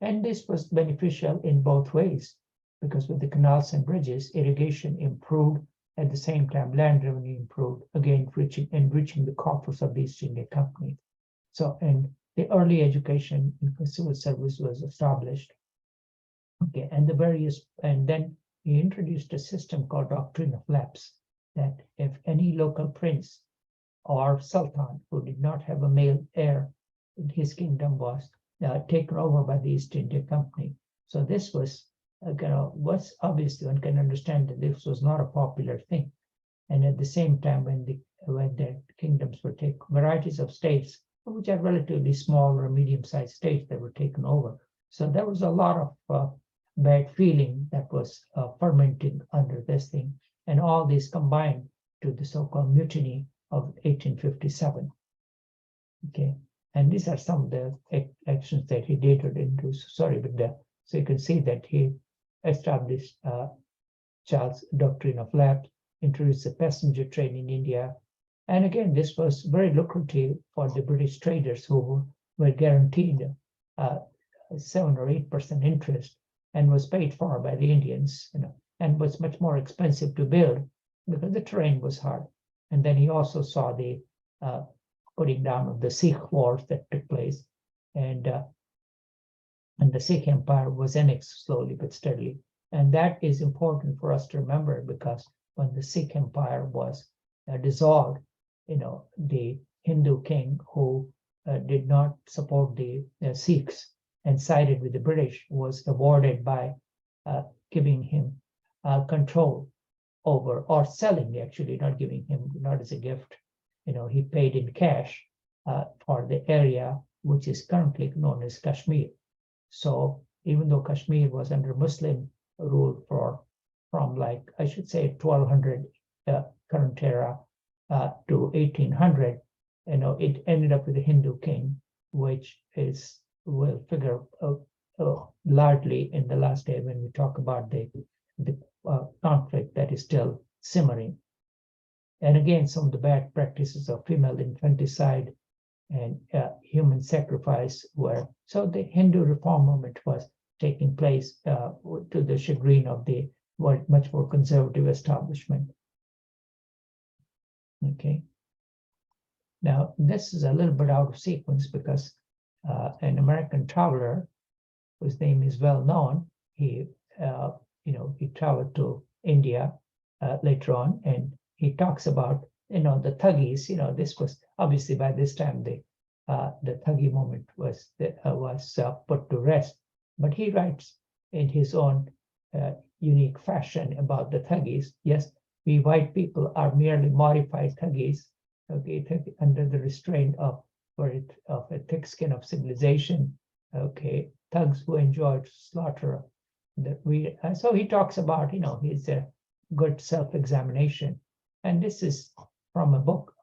And this was beneficial in both ways, because with the canals and bridges, irrigation improved. At the same time, land revenue improved, again, enriching the coffers of the East India Company. So, and the early education in civil service was established. Okay, and then he introduced a system called doctrine of lapse, that if any local prince or sultan who did not have a male heir, his kingdom was taken over by the East India Company. So this was obviously one can understand that this was not a popular thing. And at the same time, when the kingdoms were taken, varieties of states, which are relatively small or medium-sized states, that were taken over. So there was a lot of bad feeling that was fermenting under this thing. And all these combined to the so-called mutiny of 1857. Okay, and these are some of the actions that he did or didn't do. So you can see that he established Charles' doctrine of lapse, introduced the passenger train in India. And again, this was very lucrative for the British traders who were guaranteed 7 or 8% interest and was paid for by the Indians, and was much more expensive to build because the terrain was hard. And then he also saw the putting down of the Sikh wars that took place, and the Sikh Empire was annexed slowly but steadily. And that is important for us to remember, because when the Sikh Empire was dissolved, the Hindu king who did not support the Sikhs and sided with the British was awarded by giving him control over, or selling, actually, not giving him, not as a gift. He paid in cash for the area which is currently known as Kashmir. So even though Kashmir was under Muslim rule from, like, I should say 1200 current era to 1800, it ended up with a Hindu king, which will figure largely in the last day when we talk about the conflict that is still simmering. And again, some of the bad practices of female infanticide and human sacrifice were, so the Hindu reform movement was taking place to the chagrin of the much more conservative establishment. Okay. Now, this is a little bit out of sequence because an American traveler, whose name is well known, he traveled to India later on, and he talks about the Thuggees. This was obviously, by this time the Thuggee movement was put to rest, but he writes in his own unique fashion about the Thuggees. Yes, we white people are merely modified Thuggees, okay, under the restraint of a thick skin of civilization, okay, thugs who enjoyed slaughter. So he talks about his good self-examination, and this is from a book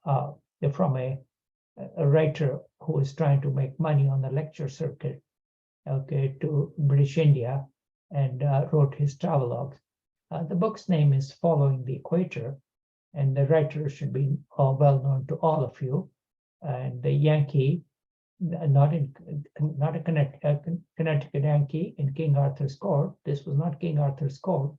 from a writer who is trying to make money on the lecture circuit, okay, to British India, and wrote his travelogue. The book's name is Following the Equator, and the writer should be well known to all of you. And the Yankee, not a Connecticut Yankee in King Arthur's court. This was not King Arthur's court,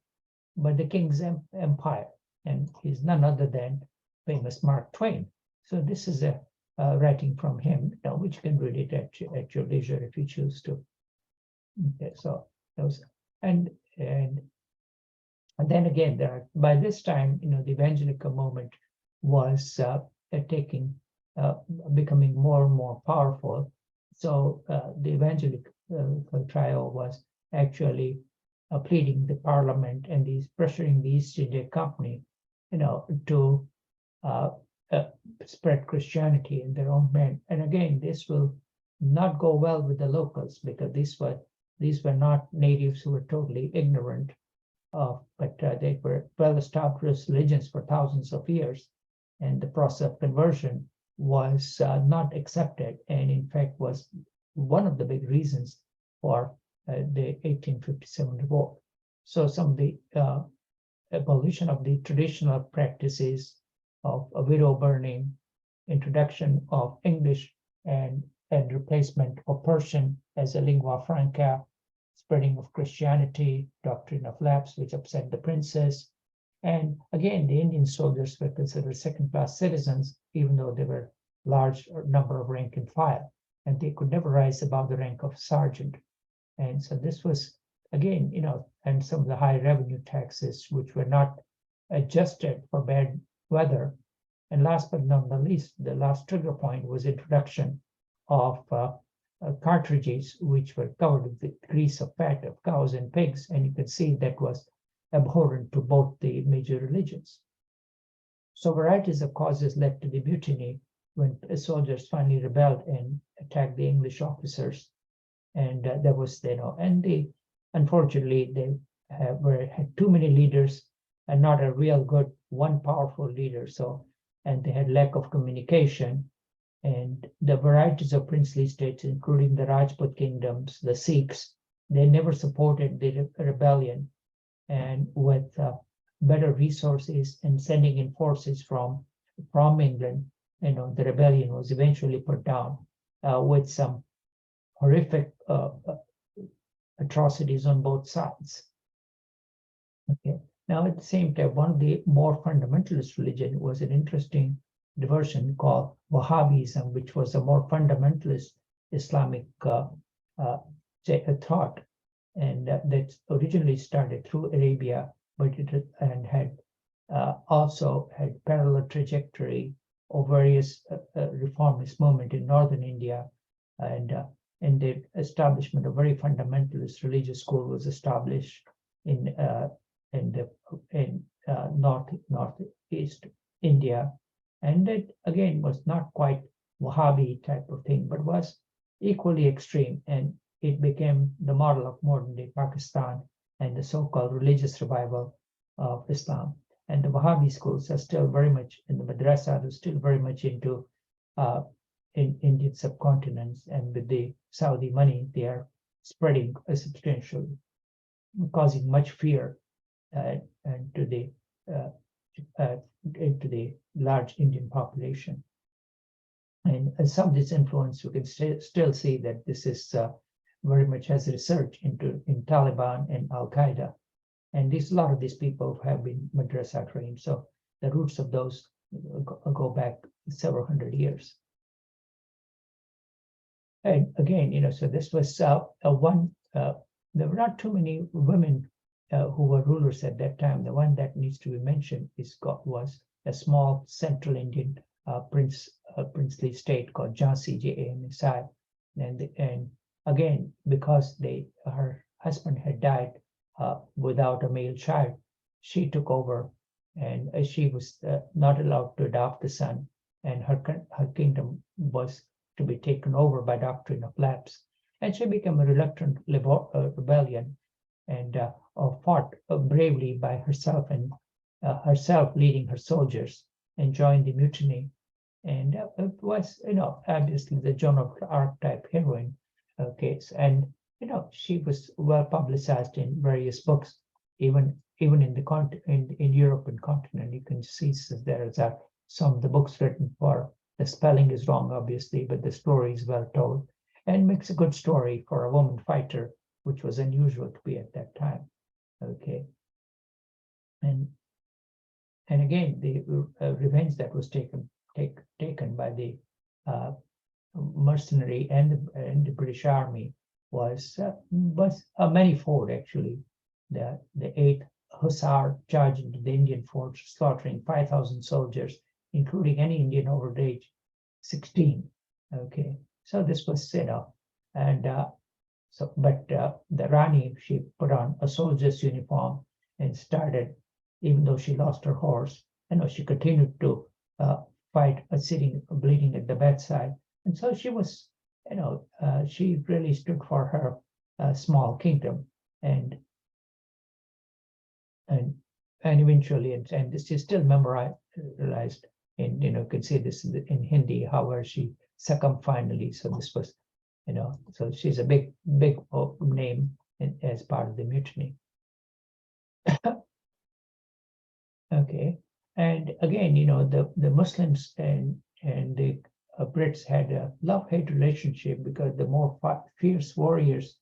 but the King's Empire, and he's none other than famous Mark Twain. So this is a writing from him, which you can read it at your leisure if you choose to. Okay, so those, and then again, by this time, the evangelical movement was becoming more and more powerful. So the evangelical trio was actually pleading the Parliament and pressuring the East India Company, to spread Christianity in their own land. And again, this will not go well with the locals, because these were not natives who were totally ignorant of, but they were well-established religions for thousands of years, and the process of conversion was not accepted, and in fact was one of the big reasons for the 1857 revolt. So some of the abolition of the traditional practices of widow burning, introduction of English and replacement of Persian as a lingua franca, spreading of Christianity, doctrine of lapse, which upset the princess. And again, the Indian soldiers were considered second-class citizens, even though they were large number of rank and file, and they could never rise above the rank of sergeant. And so this was, again, and some of the high revenue taxes, which were not adjusted for bad weather. And last but not the least, the last trigger point was introduction of cartridges, which were covered with the grease of fat of cows and pigs. And you can see that was abhorrent to both the major religions. So varieties of causes led to the mutiny when soldiers finally rebelled and attacked the English officers. And there was, unfortunately, they had too many leaders and not a real good, one powerful leader. So, and they had lack of communication. And the varieties of princely states, including the Rajput kingdoms, the Sikhs, they never supported the rebellion. And with better resources and sending in forces from England, the rebellion was eventually put down with some horrific atrocities on both sides. Okay. Now, at the same time, one of the more fundamentalist religion was an interesting diversion called Wahhabism, which was a more fundamentalist Islamic thought, and that originally started through Arabia, but it and had also had parallel trajectory of various reformist movement in northern India, and the establishment of very fundamentalist religious school was established in northeast India, and it again was not quite Wahhabi type of thing, but was equally extreme, and it became the model of modern day Pakistan and the so-called religious revival of Islam. And the Wahhabi schools are still very much in the madrasa, they're still very much into in Indian subcontinents, and with the Saudi money, they are spreading a substantial, causing much fear and into the large Indian population. And some of this influence, you can still see that this is very much has research in Taliban and Al Qaeda, and a lot of these people have been madrasa trained. So the roots of those go back several hundred years. And again, so this was one. There were not too many women who were rulers at that time. The one that needs to be mentioned was a small central Indian princely state called Jhansi, J-A-N-S-I, and again, because her husband had died without a male child, she took over, and she was not allowed to adopt the son, and her kingdom was to be taken over by doctrine of lapse, and she became a reluctant rebellion, and fought bravely by herself, and herself leading her soldiers, and joined the mutiny. And it was, obviously the Joan of Arc type heroine case, and she was well publicized in various books, even in the in European continent. You can see there are some of the books written for. The spelling is wrong, obviously, but the story is well told, and makes a good story for a woman fighter, which was unusual to be at that time. Okay, and again, the revenge that was taken by the mercenary and the British Army was a manifold, actually. The 8th Hussar charged into the Indian fort, slaughtering 5,000 soldiers, including any Indian over age 16. Okay, so this was, and but the Rani, she put on a soldier's uniform and started, even though she lost her horse, she continued to fight, sitting bleeding at the bedside, and so she was, she really stood for her small kingdom, and eventually, and this is still memorized. And you can see this in Hindi, how she succumbed finally. So this was, so she's a big name as part of the mutiny. Okay, and again, the Muslims and the Brits had a love-hate relationship, because the more fierce warriors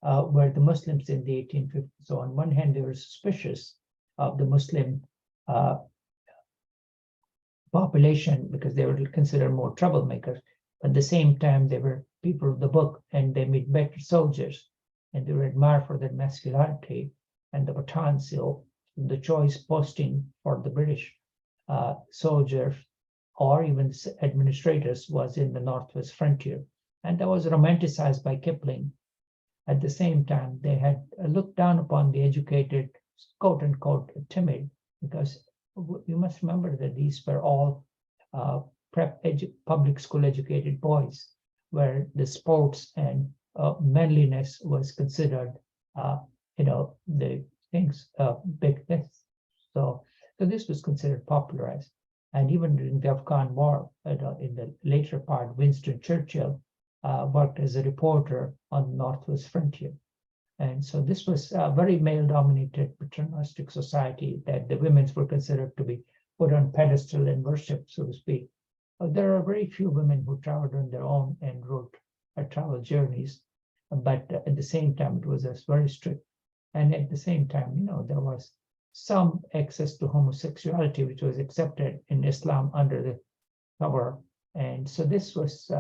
were the Muslims in the 1850s. So on one hand, they were suspicious of the Muslim population, because they were considered more troublemakers. At the same time, they were people of the book, and they made better soldiers, and they were admired for their masculinity. And the Pathans, the choice posting for the British soldiers or even administrators was in the Northwest frontier, and that was romanticized by Kipling. At the same time, they had looked down upon the educated, quote unquote, timid, because you must remember that these were all public school educated boys, where the sports and manliness was considered, the things, big things. So this was considered popularized. And even during the Afghan War, in the later part, Winston Churchill worked as a reporter on the Northwest frontier. And so this was a very male-dominated paternalistic society, that the women were considered to be put on pedestal and worshipped, so to speak. There are very few women who traveled on their own and wrote travel journeys. but at the same time, it was very strict. And at the same time, there was some access to homosexuality, which was accepted in Islam under the cover. And so this was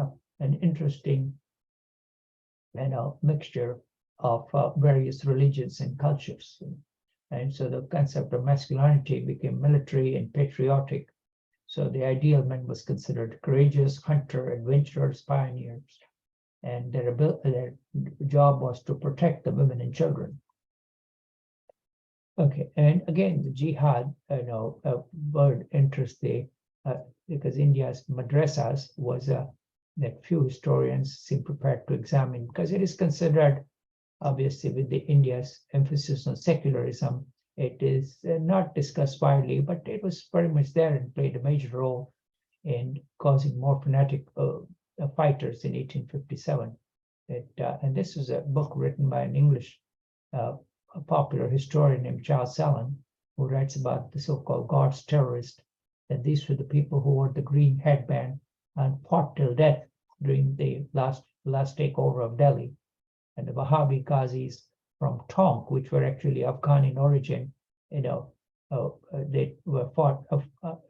an interesting, mixture of various religions and cultures. And so the concept of masculinity became military and patriotic. So the ideal man was considered courageous, hunter, adventurers, pioneers, and their job was to protect the women and children. Okay, and again, the jihad, a word interesting because India's madrasas was that few historians seem prepared to examine, because it is considered, obviously, with the India's emphasis on secularism, it is not discussed widely, but it was very much there and played a major role in causing more fanatic fighters in 1857. And this was a book written by an English a popular historian named Charles Sallin, who writes about the so-called God's terrorists, that these were the people who wore the green headband and fought till death during the last takeover of Delhi. And the Wahhabi Ghazis from Tonk, which were actually Afghan in origin, they were fought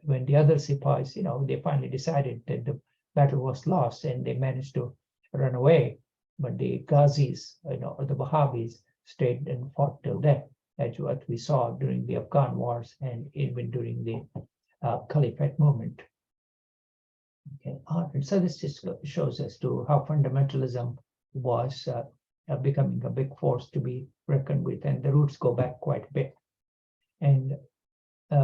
when the other Sipais, they finally decided that the battle was lost and they managed to run away. But the Ghazis, or the Wahhabis, stayed and fought till death, as what we saw during the Afghan wars and even during the Caliphate movement. Okay, and so this just shows us to how fundamentalism was becoming a big force to be reckoned with, and the roots go back quite a bit. And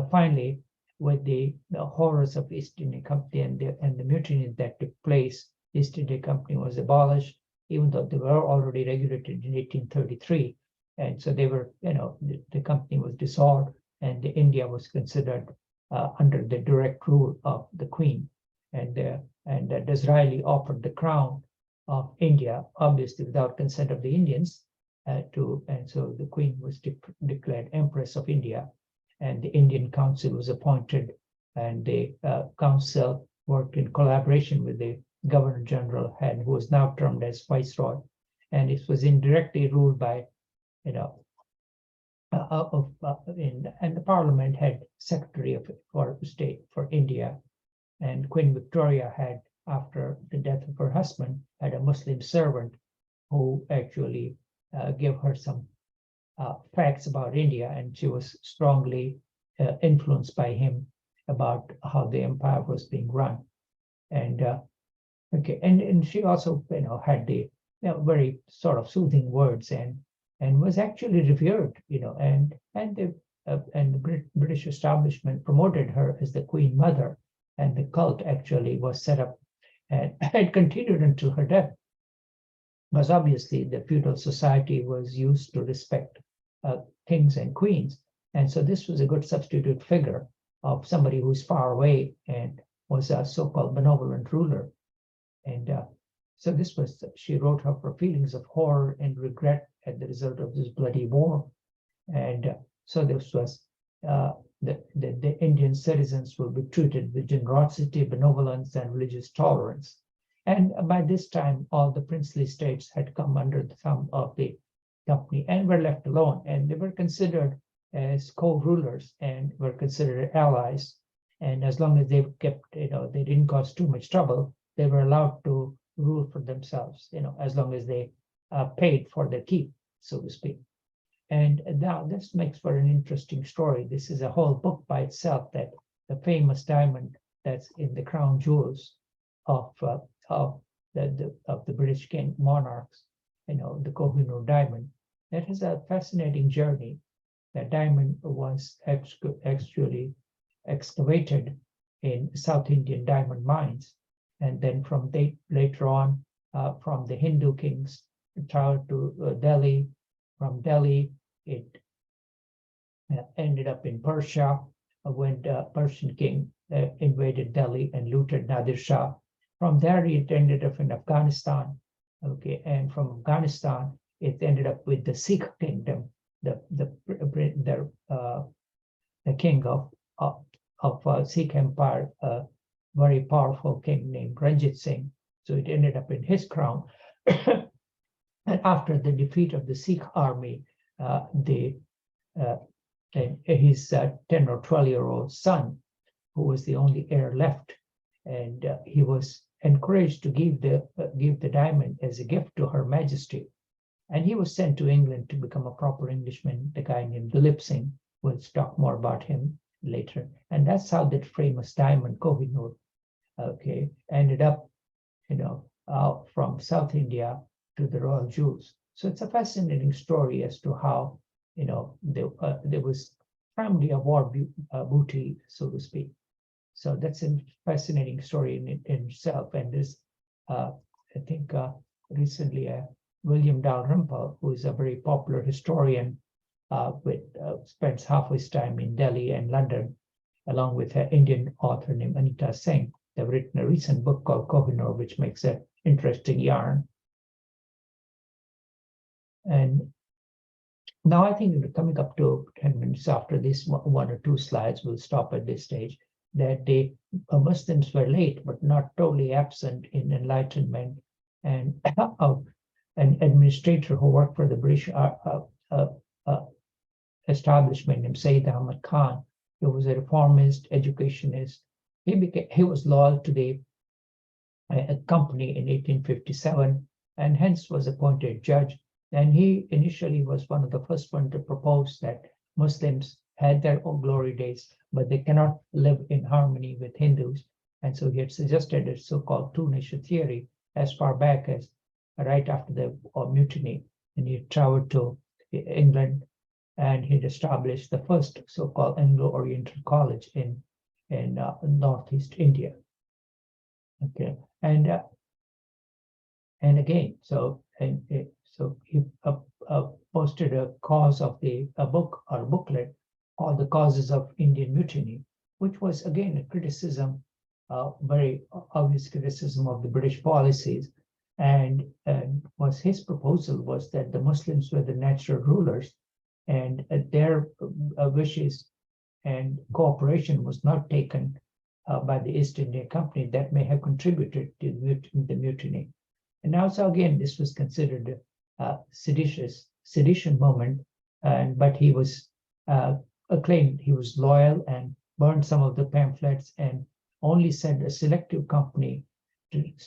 finally, with the horrors of East India Company and the mutinies that took place, East India Company was abolished, even though they were already regulated in 1833. And so they were, the company was dissolved, and India was considered under the direct rule of the Queen. And Disraeli offered the crown of India, obviously without consent of the Indians, and so the Queen was declared Empress of India, and the Indian Council was appointed, and the council worked in collaboration with the Governor General, who was now termed as Viceroy, and it was indirectly ruled by, and the Parliament had Secretary for State for India, and Queen Victoria had, after the death of her husband, had a Muslim servant who actually gave her some facts about India, and she was strongly influenced by him about how the empire was being run. And okay, and she also had the very sort of soothing words and was actually revered, and the British establishment promoted her as the Queen Mother, and the cult actually was set up and had continued until her death. Because obviously the feudal society was used to respect kings and queens, and so this was a good substitute figure of somebody who's far away and was a so-called benevolent ruler. And so this was, she wrote her feelings of horror and regret at the result of this bloody war. And so this was, the Indian citizens will be treated with generosity, benevolence, and religious tolerance. And by this time, all the princely states had come under the thumb of the company and were left alone. And they were considered as co-rulers and were considered allies. And as long as they kept, they didn't cause too much trouble, they were allowed to rule for themselves, as long as they paid for their keep, so to speak. And now this makes for an interesting story. This is a whole book by itself, that the famous diamond that's in the crown jewels of the British king monarchs, the Kohinoor diamond. That is a fascinating journey. That diamond was actually excavated in South Indian diamond mines, and then from later on, from the Hindu kings traveled to Delhi. From Delhi, it ended up in Persia when the Persian king invaded Delhi and looted Nadir Shah. From there, it ended up in Afghanistan. Okay, and from Afghanistan, it ended up with the Sikh kingdom, the king of Sikh empire, a very powerful king named Ranjit Singh. So it ended up in his crown. And after the defeat of the Sikh army, his 10 or 12-year-old son, who was the only heir left, and he was encouraged to give the diamond as a gift to Her Majesty. And he was sent to England to become a proper Englishman, the guy named Dilip Singh. We'll talk more about him later. And that's how that famous diamond, Kohinoor, ended up, from South India to the royal jewels. So it's a fascinating story as to how, there was primarily a war booty, so to speak. So that's a fascinating story in itself. And there's, I think, recently William Dalrymple, who is a very popular historian, spends half his time in Delhi and London, along with an Indian author named Anita Singh. They've written a recent book called Kohinoor, which makes an interesting yarn. And now I think we're coming up to 10 minutes after this, one or two slides, we'll stop at this stage, that the Muslims were late, but not totally absent in enlightenment. And an administrator who worked for the British establishment named Sayyid Ahmad Khan, he was a reformist, educationist. He was loyal to the company in 1857, and hence was appointed judge. And he initially was one of the first ones to propose that Muslims had their own glory days, but they cannot live in harmony with Hindus. And so he had suggested a so-called two-nation theory as far back as right after the mutiny. And he traveled to England, and he'd established the first so-called Anglo-Oriental college in Northeast India. Okay, and again, so he posted a cause of a book or a booklet called "The Causes of Indian Mutiny," which was again a criticism, very obvious criticism of the British policies, and was his proposal was that the Muslims were the natural rulers, and their wishes and cooperation was not taken by the East India Company that may have contributed to the mutiny. And also, again, this was considered a sedition moment, but he was acclaimed. He was loyal and burned some of the pamphlets and only sent a selective company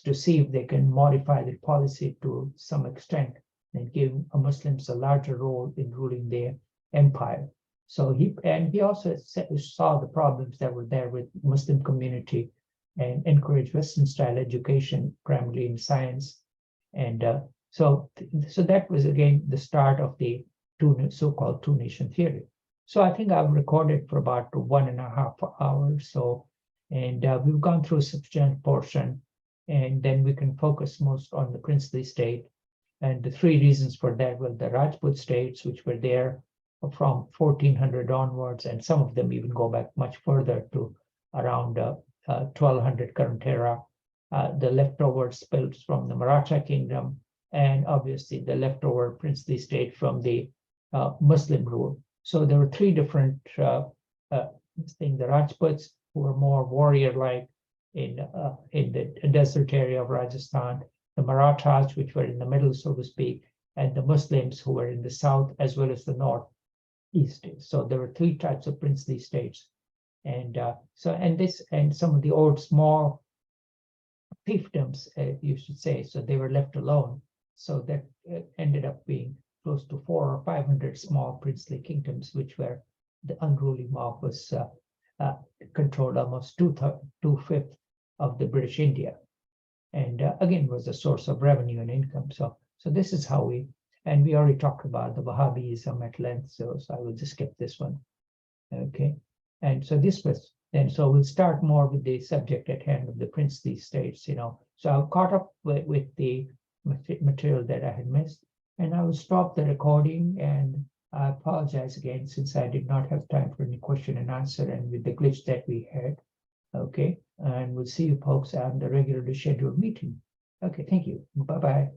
to see if they can modify their policy to some extent and give Muslims a larger role in ruling their empire. So he also saw the problems that were there with Muslim community and encouraged Western style education, primarily in science. And so that was again the start of the so-called two-nation theory. So I think I've recorded for about 1.5 hours. So, and we've gone through a substantial portion, and then we can focus most on the princely state. And the three reasons for that were the Rajput states, which were there from 1400 onwards, and some of them even go back much further to around 1200 current era. The leftover spills from the Maratha kingdom, and obviously the leftover princely state from the Muslim rule. So there were three different things: the Rajputs, who were more warrior-like in the desert area of Rajasthan, the Marathas, which were in the middle, so to speak, and the Muslims, who were in the south as well as the northeast. So there were three types of princely states, and some of the old small fiefdoms, you should say, so they were left alone. So that ended up being close to 400 or 500 small princely kingdoms, which were the unruly mob was controlled almost two-fifths of the British India, and again was a source of revenue and income. So this is how we already talked about the Wahhabism at length. So I will just skip this one. Okay, and so this was. And so we'll start more with the subject at hand of the princely states. So I've caught up with the material that I had missed, and I will stop the recording. And I apologize again, since I did not have time for any question and answer, and with the glitch that we had. Okay, and we'll see you folks on the regularly scheduled meeting. Okay, thank you. Bye-bye.